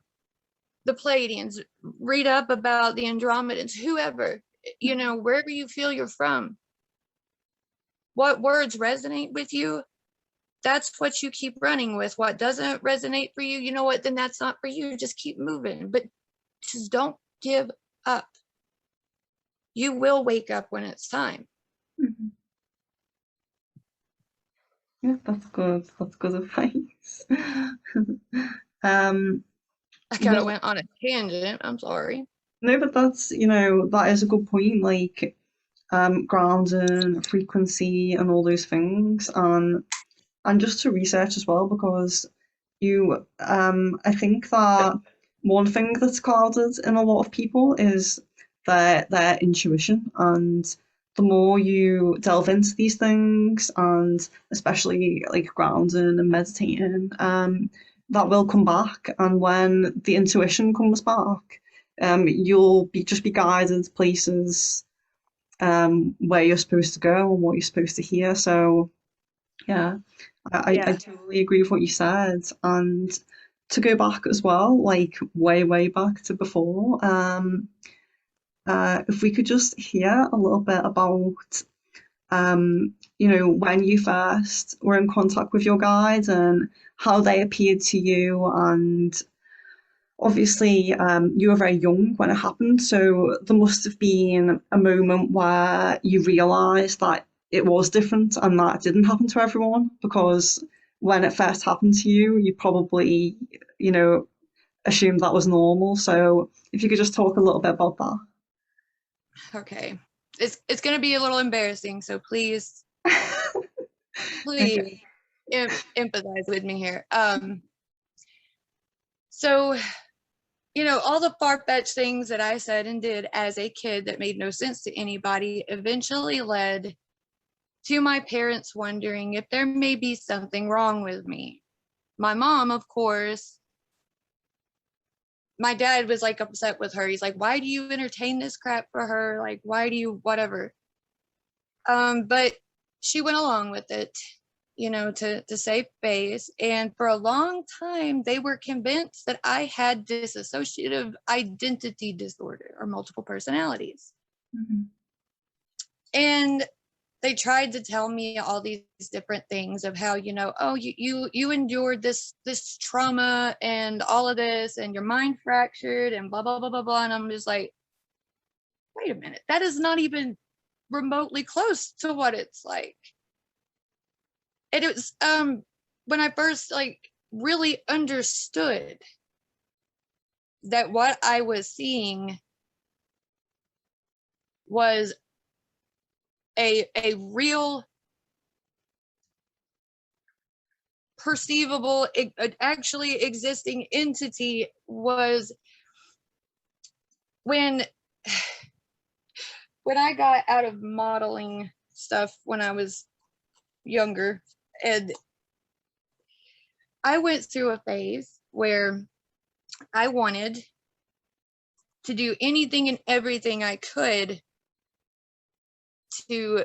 the Pleiadians, read up about the Andromedans, whoever, wherever you feel you're from. What words resonate with you, that's what you keep running with. What doesn't resonate for you, you know what, then that's not for you. Just keep moving, but just don't give up. You will wake up when it's time. Yeah, that's good. That's good advice. I kind of went on a tangent. I'm sorry. No, but that's, that is a good point. Like, grounding, frequency, and all those things, and just to research as well, because I think that one thing that's clouded in a lot of people is their intuition, and the more you delve into these things, and especially like grounding and meditating, that will come back, and when the intuition comes back, you'll just be guided places where you're supposed to go and what you're supposed to hear. So yeah, I totally agree with what you said. And to go back as well, like way back to before, if we could just hear a little bit about when you first were in contact with your guides and how they appeared to you. And obviously, you were very young when it happened, so there must have been a moment where you realised that it was different and that it didn't happen to everyone, because when it first happened to you, you probably, assumed that was normal. So if you could just talk a little bit about that. Okay. It's going to be a little embarrassing, so please Okay. empathize with me here. So, all the far-fetched things that I said and did as a kid that made no sense to anybody eventually led to my parents wondering if there may be something wrong with me. My mom, of course, my dad was like upset with her. He's like, why do you entertain this crap for her? Like, why do you, whatever. But she went along with it, to save face. And for a long time, they were convinced that I had dissociative identity disorder or multiple personalities. And they tried to tell me all these different things of how, you endured this trauma and all of this, and your mind fractured and blah, blah, blah, blah, blah. And I'm just like, wait a minute, that is not even remotely close to what it's like. And it was when I first really understood that what I was seeing was a real, perceivable, actually existing entity, was when I got out of modeling stuff when I was younger, and I went through a phase where I wanted to do anything and everything I could to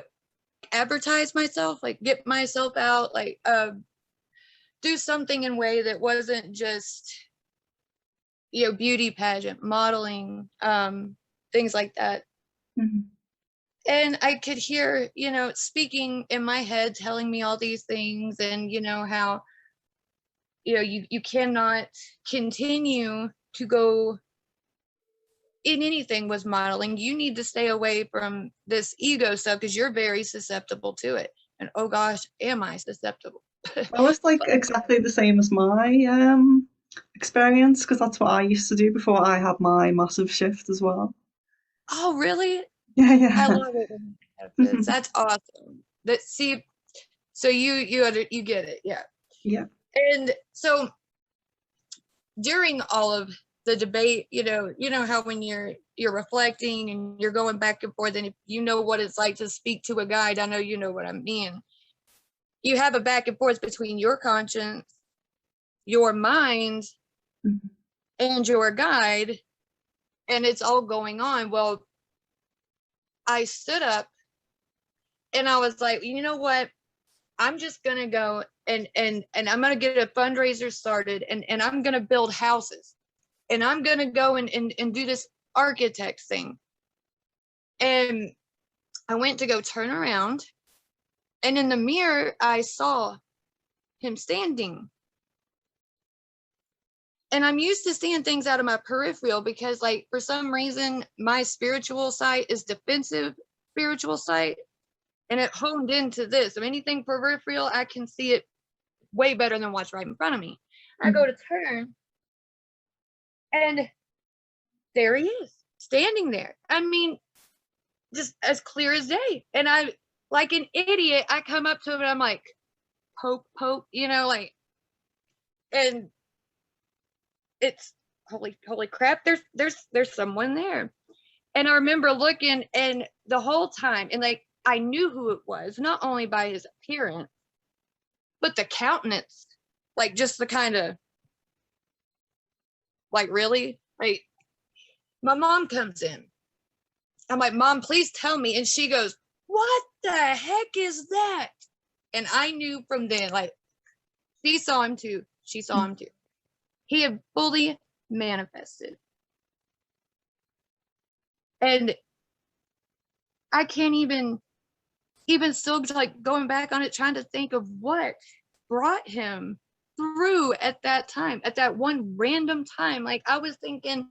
advertise myself, get myself out, do something in a way that wasn't just, beauty pageant, modeling, things like that. Mhm. And I could hear, speaking in my head, telling me all these things, and how you cannot continue to go in anything with modeling. You need to stay away from this ego stuff because you're very susceptible to it. And oh gosh, am I susceptible? Well, it's like But exactly the same as my experience, because that's what I used to do before I had my massive shift as well. oh, really? Yeah, I yeah. love it when it happens. That's awesome. See, so you get it, yeah. Yeah. And so during all of the debate, how when you're reflecting and you're going back and forth, and if you know what it's like to speak to a guide, I know you know what I mean. You have a back and forth between your conscience, your mind, Mhm. and your guide, and it's all going on. Well, I stood up and I was like, you know what? I'm just gonna go and I'm gonna get a fundraiser started, and I'm gonna build houses, and I'm gonna go and do this architect thing. And I went to go turn around, and in the mirror I saw him standing. And I'm used to seeing things out of my peripheral because, like, for some reason, my spiritual sight is defensive spiritual sight, and it honed into this. So anything peripheral, I can see it way better than what's right in front of me. I go Mhm. to turn, and there he is, standing there. I mean, just as clear as day. And I, like an idiot, I come up to him and I'm like, poke, poke, like, and it's holy crap, there's someone there. And I remember looking, and the whole time, and like I knew who it was, not only by his appearance, but the countenance, like just the kind of like, really, like, my mom comes in. I'm like, Mom, please tell me. And she goes, what the heck is that? And I knew from then, like, she saw him too. She saw him too. He had fully manifested. And I can't even still, like, going back on it, trying to think of what brought him through at that time, at that one random time. Like, I was thinking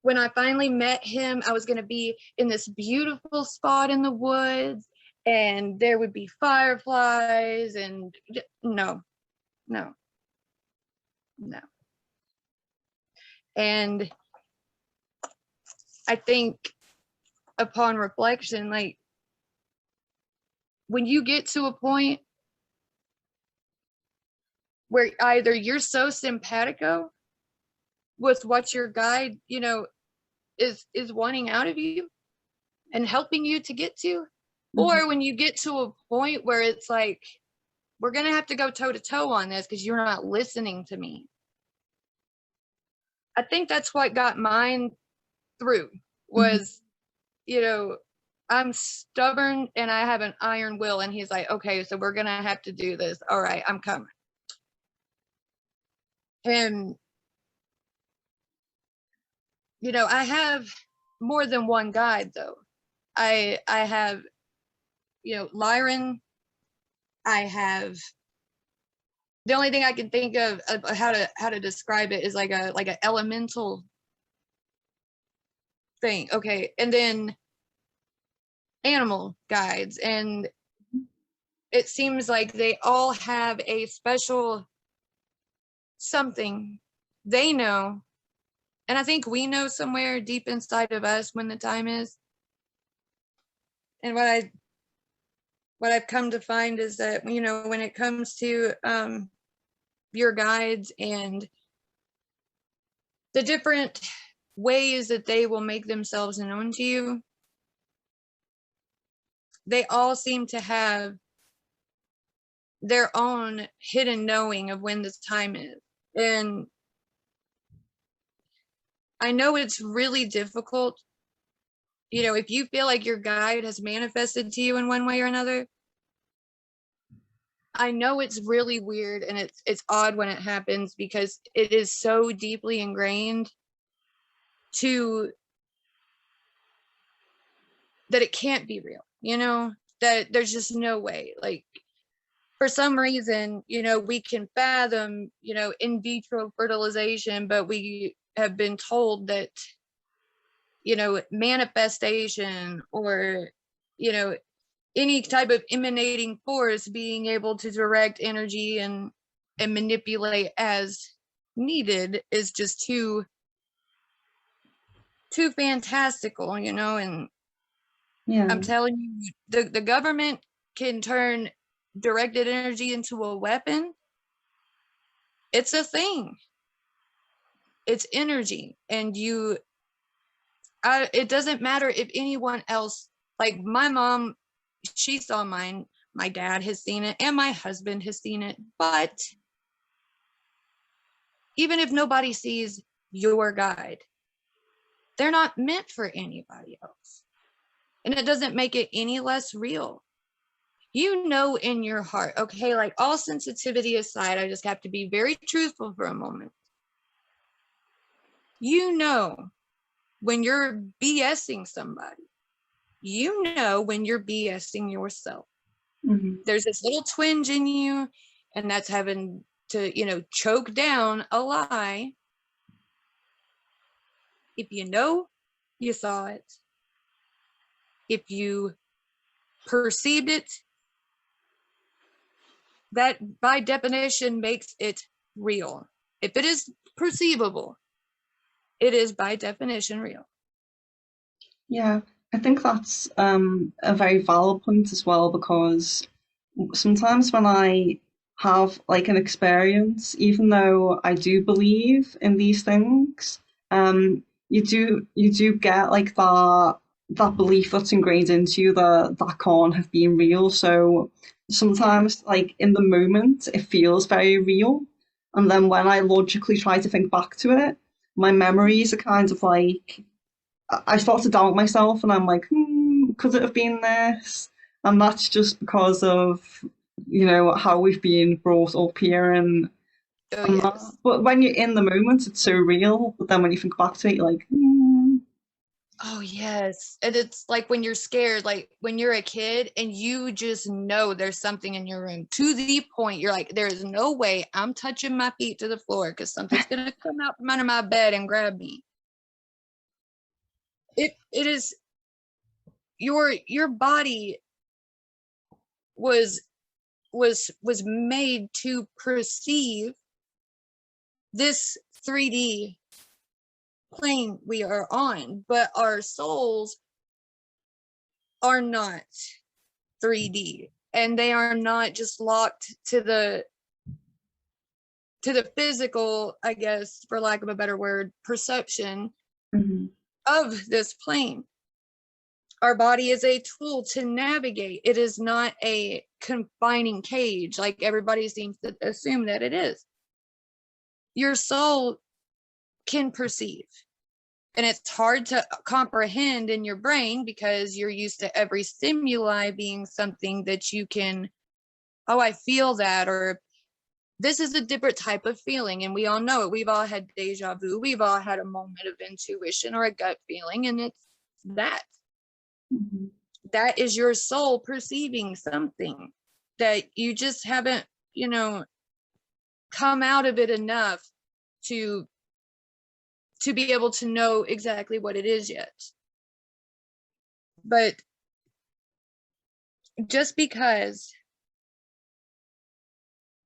when I finally met him, I was going to be in this beautiful spot in the woods, and there would be fireflies, and no, no, no. And I think upon reflection, like, when you get to a point where either you're so simpatico with what your guide, is wanting out of you and helping you to get to, Mhm. or when you get to a point where it's like, we're going to have to go toe to toe on this because you're not listening to me. I think that's what got mine through Mhm. was, you know, I'm stubborn and I have an iron will. And he's like, okay, so we're going to have to do this. All right, I'm coming. And, I have more than one guide though. I have, Lyran. I have, the only thing I can think of how to describe it is like a elemental thing. Okay. And then animal guides, and it seems like they all have a special something they know, and I think we know somewhere deep inside of us when the time is. And what I've come to find is that, when it comes to your guides and the different ways that they will make themselves known to you, they all seem to have their own hidden knowing of when this time is. And I know it's really difficult, if you feel like your guide has manifested to you in one way or another. I know it's really weird and it's odd when it happens because it is so deeply ingrained to that it can't be real, you know, that there's just no way. Like, for some reason, you know, we can fathom, you know, in vitro fertilization, but we have been told that, you know, manifestation or, you know, any type of emanating force being able to direct energy and manipulate as needed is just too fantastical, you know. And Yeah. I'm telling you, the government can turn directed energy into a weapon. It's a thing. It's energy. And it doesn't matter if anyone else, like my mom, she saw mine, my dad has seen it, and my husband has seen it. But even if nobody sees your guide, they're not meant for anybody else. And it doesn't make it any less real. You know in your heart, okay, like, all sensitivity aside, I just have to be very truthful for a moment. You know when you're BSing somebody. You know when you're BSing yourself. Mm-hmm. There's this little twinge in you, and that's having to, you know, choke down a lie. If you know you saw it, if you perceived it, that by definition makes it real. If it is perceivable, it is by definition real. Yeah, I think that's a very valid point as well, because sometimes when I have like an experience, even though I do believe in these things, you do get like that belief that's ingrained into you that that can't have been real. So sometimes, like in the moment, it feels very real, and then when I logically try to think back to it, my memories are kind of like I start to doubt myself, and I'm like, could it have been this? And that's just because of how we've been brought up here, Oh, and that. yes. But when you're in the moment, it's so real. But then when you think back to it, you're like, Oh, yes. And it's like when you're scared, like when you're a kid and you just know there's something in your room to the point you're like, there is no way I'm touching my feet to the floor because something's going to come out from under my bed and grab me. It is your body was made to perceive this 3D plane we are on, but our souls are not 3D, and they are not just locked to the physical, I guess, for lack of a better word, perception mm-hmm. of this plane. Our body is a tool to navigate. It is not a confining cage like everybody seems to assume that it is. Your soul can perceive, and it's hard to comprehend in your brain because you're used to every stimuli being something that you can, oh, I feel that, or this is a different type of feeling. And we all know it. We've all had deja vu. We've all had a moment of intuition or a gut feeling. And it's that. Mm-hmm. That is your soul perceiving something that you just haven't, come out of it enough to be able to know exactly what it is yet. But just because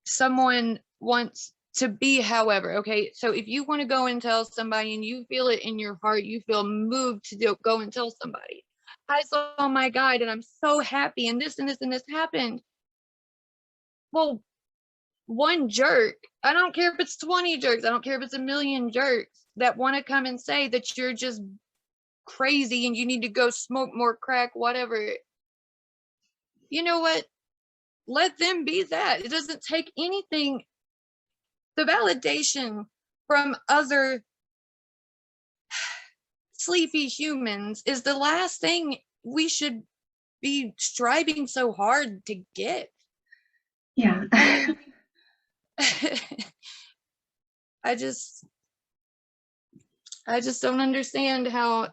someone wants to be, however, okay, so if you want to go and tell somebody and you feel it in your heart, you feel moved to go and tell somebody, I saw my guide and I'm so happy and this and this and this happened. Well, one jerk, I don't care if it's 20 jerks, I don't care if it's a million jerks that want to come and say that you're just crazy and you need to go smoke more crack, whatever. You know what? Let them be that. It doesn't take anything. The validation from other sleepy humans is the last thing we should be striving so hard to get. Yeah. I just don't understand how,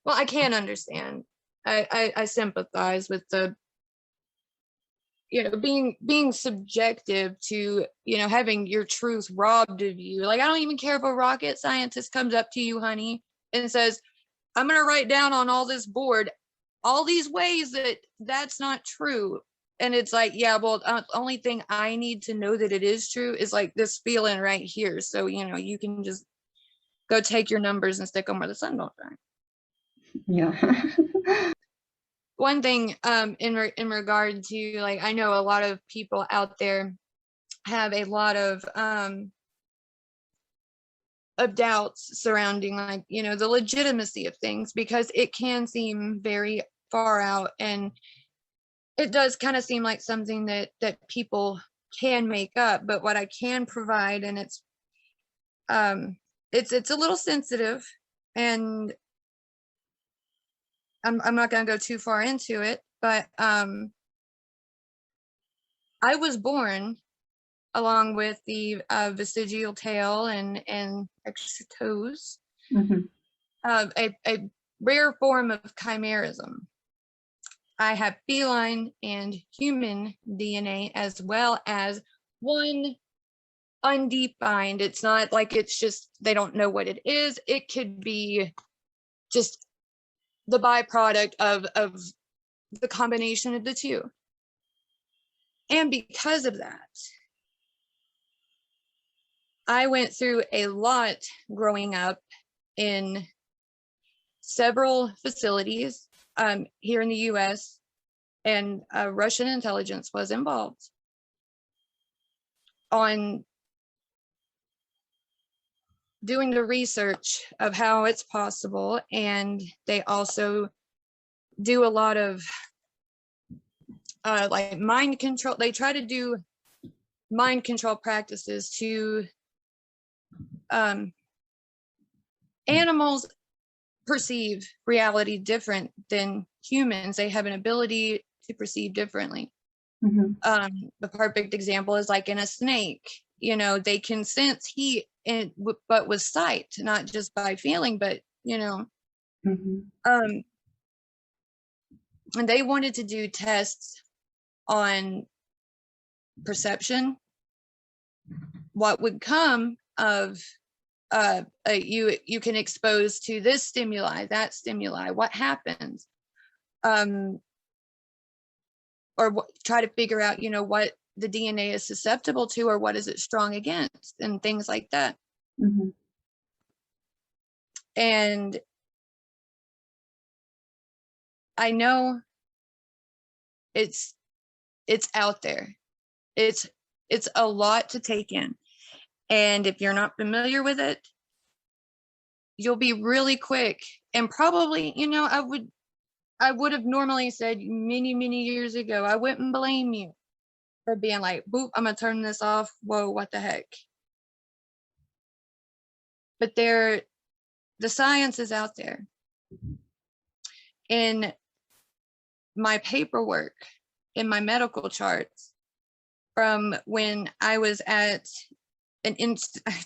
well, I can understand I sympathize with the, being subjective to, having your truth robbed of you. Like, I don't even care if a rocket scientist comes up to you, honey, and says, I'm going to write down on all this board all these ways that that's not true. And it's like, yeah, well, the only thing I need to know that it is true is like this feeling right here. So, you can just go take your numbers and stick them where the sun don't shine. Yeah. One thing in regard to, like, I know a lot of people out there have a lot of doubts surrounding, like, the legitimacy of things, because it can seem very far out, and it does kind of seem like something that people can make up. But what I can provide, and it's a little sensitive, and I'm not going to go too far into it, but I was born along with the vestigial tail and extra toes, a rare form of chimerism. I have feline and human DNA, as well as one undefined. It's not like it's just they don't know what it is. It could be just the byproduct of the combination of the two. And because of that, I went through a lot growing up in several facilities here in the US, and Russian intelligence was involved on doing the research of how it's possible. And they also do a lot of like mind control. They try to do mind control practices to animals perceive reality different than humans. They have an ability to perceive differently. The perfect example is like in a snake, they can sense heat, but with sight, not just by feeling, but and they wanted to do tests on perception, what would come of you can expose to this stimuli, that stimuli, what happens, or try to figure out what the DNA is susceptible to, or what is it strong against, and things like that. And I know it's out there. It's a lot to take in, and if you're not familiar with it, you'll be really quick. And probably, I would have normally said many years ago, I wouldn't blame you for being like, boop, I'm gonna turn this off. Whoa, what the heck? But the science is out there. In my paperwork, in my medical charts, from when I was at I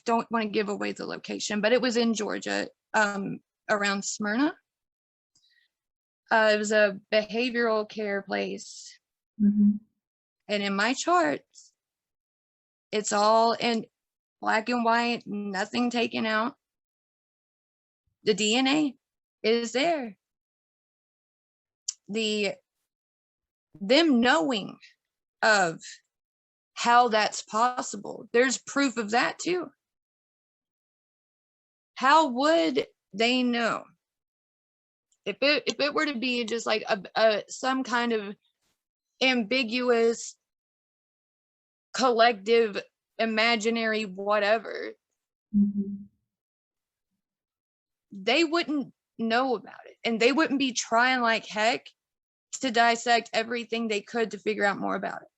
don't want to give away the location, but it was in Georgia, around Smyrna. It was a behavioral care place. And in my charts, it's all in black and white, nothing taken out. The DNA is there. Them knowing of how that's possible, there's proof of that too. How would they know if it were to be just like a some kind of ambiguous collective imaginary whatever? They wouldn't know about it, and they wouldn't be trying like heck to dissect everything they could to figure out more about it.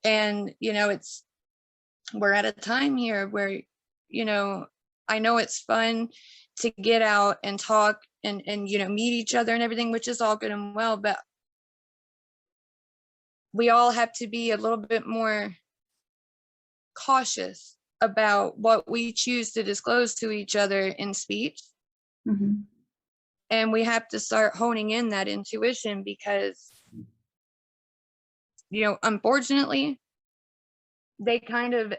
And we're at a time here where I know it's fun to get out and talk and meet each other and everything, which is all good and well, but we all have to be a little bit more cautious about what we choose to disclose to each other in speech. And we have to start honing in that intuition because, you know, unfortunately, they kind of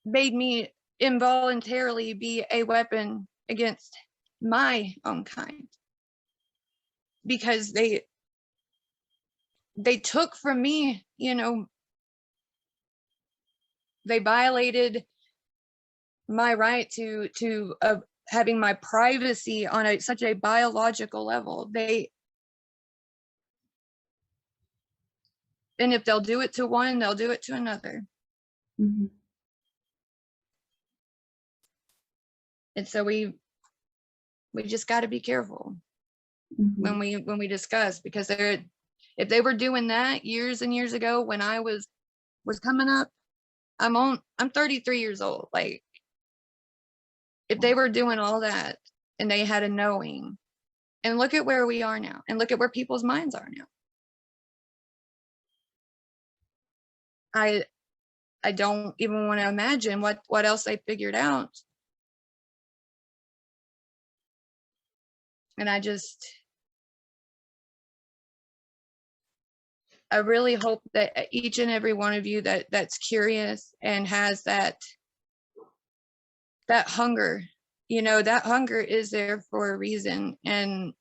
made me involuntarily be a weapon against my own kind, because they took from me, you know, they violated my right to having my privacy on such a biological level. And if they'll do it to one, they'll do it to another. Mm-hmm. And so we just got to be careful Mm-hmm. when we discuss, because if they were doing that years and years ago when I was coming up, I'm 33 years old. Like, if they were doing all that and they had a knowing, and look at where we are now, and look at where people's minds are now. I don't even want to imagine what else they figured out. And I really hope that each and every one of you that's curious and has that hunger, you know, that hunger is there for a reason, and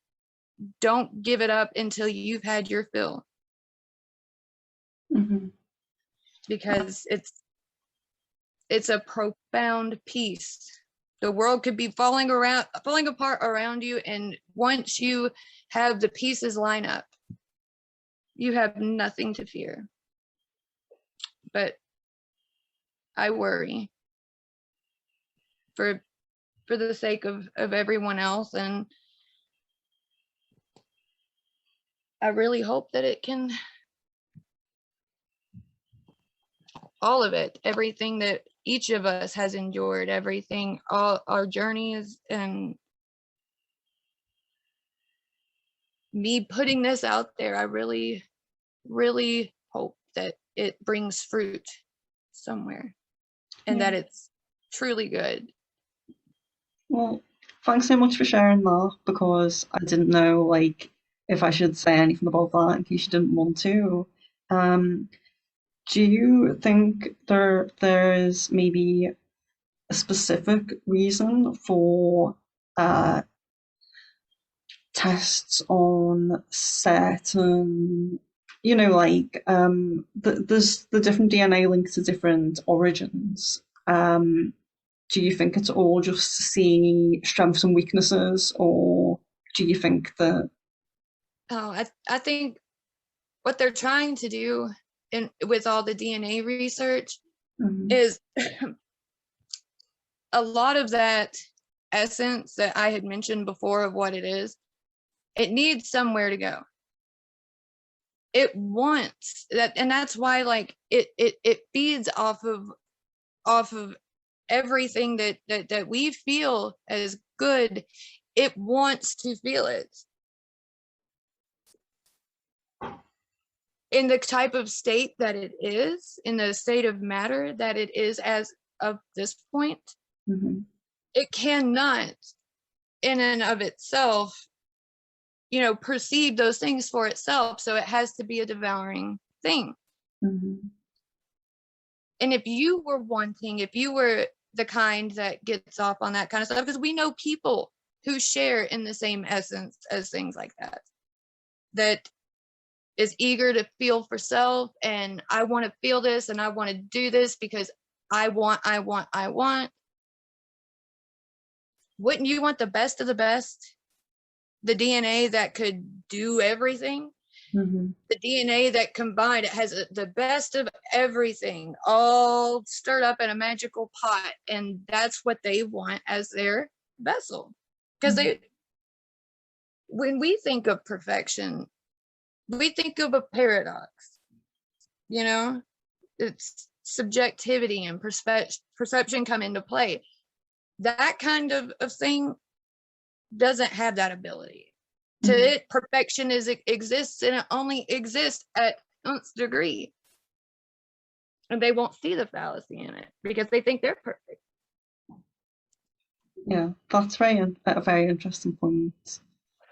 don't give it up until you've had your fill. Mm-hmm. Because it's a profound piece. The world could be falling apart around you, and once you have the pieces line up, you have nothing to fear. But I worry for the sake of everyone else, and I really hope that it can, all of it, everything that each of us has endured, everything, all our journeys, and me putting this out there, I really, really hope that it brings fruit somewhere, and that it's truly good. Well, thanks so much for sharing that, because I didn't know, like, if I should say anything about that in case you didn't want to. Do you think there is maybe a specific reason for tests on certain, like, there's the different DNA linked to different origins. Do you think it's all just to see strengths and weaknesses, or do you think that? Oh, I think what they're trying to do with all the DNA research is a lot of that essence that I had mentioned before of what it is, it needs somewhere to go. It wants that, and that's why, like, it feeds off of everything that we feel as good. It wants to feel it in the type of state that it is, in the state of matter that it is as of this point. Mm-hmm. It cannot in and of itself, you know, perceive those things for itself, so it has to be a devouring thing. Mm-hmm. And if you were the kind that gets off on that kind of stuff, because we know people who share in the same essence as things like that is eager to feel for self, and I want to feel this, and I want to do this because I want. Wouldn't you want the best of the best? The DNA that could do everything? Mm-hmm. The DNA that combined, it has the best of everything, all stirred up in a magical pot, and that's what they want as their vessel. Because when we think of perfection, we think of a paradox. You know, it's subjectivity and perception come into play. That kind of thing doesn't have that ability. To it, perfection exists, and it only exists at nth degree. And they won't see the fallacy in it because they think they're perfect. Yeah, that's a very interesting point,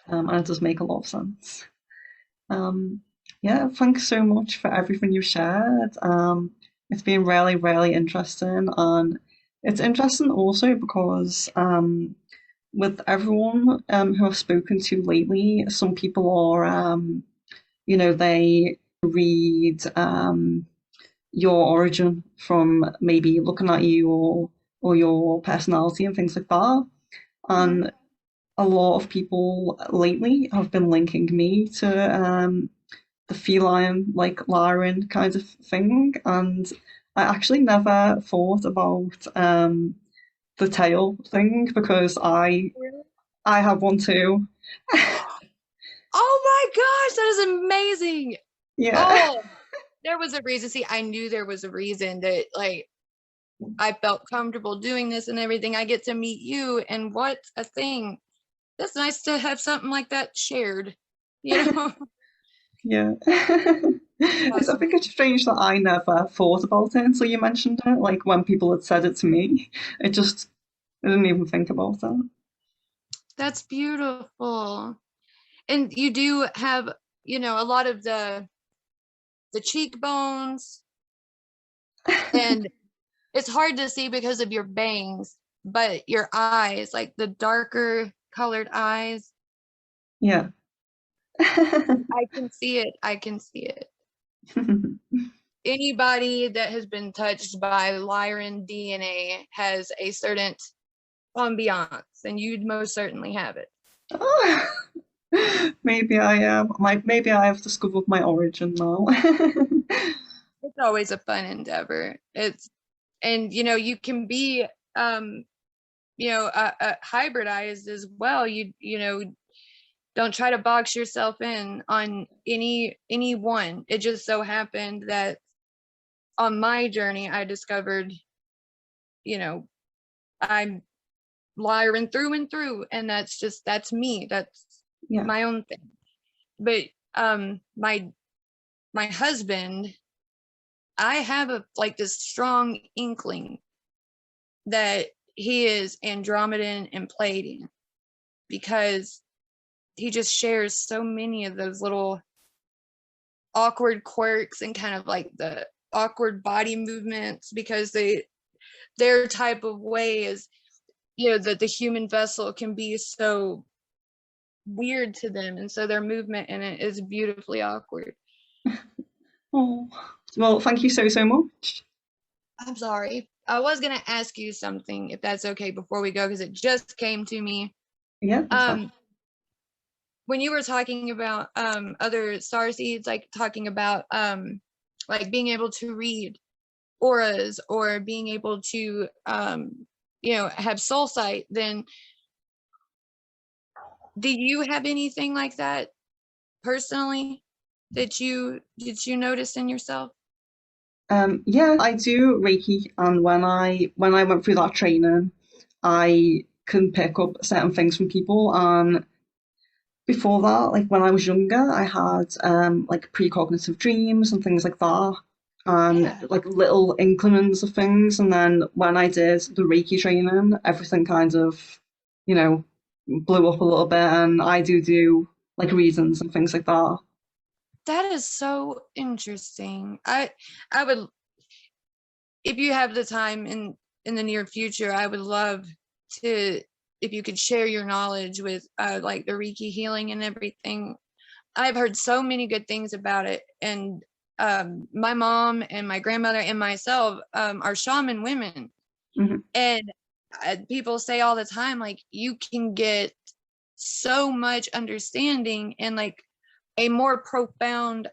and it does make a lot of sense. Um, yeah, thanks so much for everything you shared. It's been really, really interesting, and it's interesting also because with everyone who I've spoken to lately, some people are, they read your origin from maybe looking at you or your personality and things like that. Mhm. And a lot of people lately have been linking me to the feline, like Lyra kind of thing. And I actually never thought about the tail thing because Really? I have one too. Oh my gosh, that is amazing. Yeah. Oh, there was a reason. See, I knew there was a reason that like I felt comfortable doing this and everything. I get to meet you, and what a thing. That's nice to have something like that shared, you know? Yeah. I Awesome. think it's strange that I never thought about it until you mentioned it. Like when people had said it to me, it just I didn't even think about That's beautiful. And you do have, a lot of the cheekbones, it. and it's hard to see because of your bangs, but your eyes, like the darker colored eyes, Yeah. I can see it. I can see it. Anybody that has been touched by Lyran DNA has a certain ambiance, and you'd most certainly have it. Oh, maybe I am. Maybe I have discovered my origin now. It's always a fun endeavor. And you can be, um, hybridized as well. Don't try to box yourself in on any one. It just so happened that on my journey, I discovered, you know, I'm Lyran through and through, and that's me. That's Yeah. my own thing. But my husband, I have like this strong inkling that he is Andromedan and Pleiadian, because he just shares so many of those little awkward quirks and kind of like the awkward body movements, because their type of way is, that the human vessel can be so weird to them, and so their movement in it is beautifully awkward. Oh. Well, thank you so, so much. I'm sorry. I was gonna ask you something, if that's okay, before we go, because it just came to me. Yeah, that's fine. Um, when you were talking about other star seeds, like talking about like being able to read auras or being able to have soul sight, then do you have anything like that personally that you notice in yourself? Yeah, I do Reiki, and when I went through that training, I can pick up certain things from people. And before that, like when I was younger, I had like precognitive dreams and things like that, and Yeah, like little increments of things. And then when I did the Reiki training, everything kind of, you know, blew up a little bit, and I do like reasons and things like that. that is so interesting. I would, if you have the time in the near future, I would love to, if you could share your knowledge with like the Reiki healing and everything. I've heard so many good things about it, and my mom and my grandmother and myself are shaman women, Hmm. and people say all the time, like, you can get so much understanding and like a more profound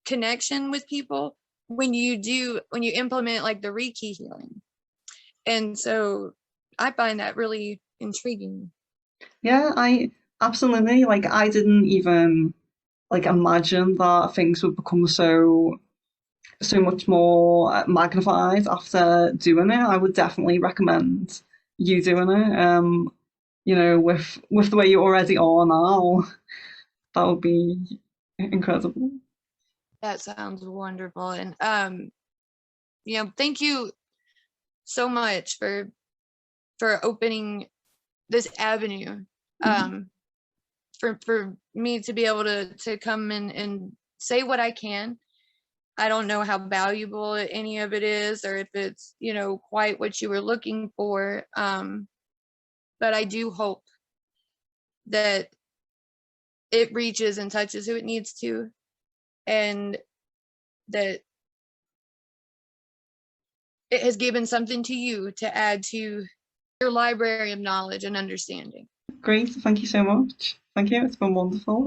connection with people when you implement like the Reiki healing. And so I find that really intriguing. Yeah, I absolutely like. I didn't even like imagine that things would become so much more magnified after doing it. I would definitely recommend you doing it. With the way you already are now, that would be incredible. That sounds wonderful. And thank you so much for for opening this avenue, for me to be able to come and say what I can. I don't know how valuable any of it is, or if it's, you know, quite what you were looking for. But I do hope that it reaches and touches who it needs to, and that it has given something to you to add to your library of knowledge and understanding. Great, thank you so much. Thank you, it's been wonderful.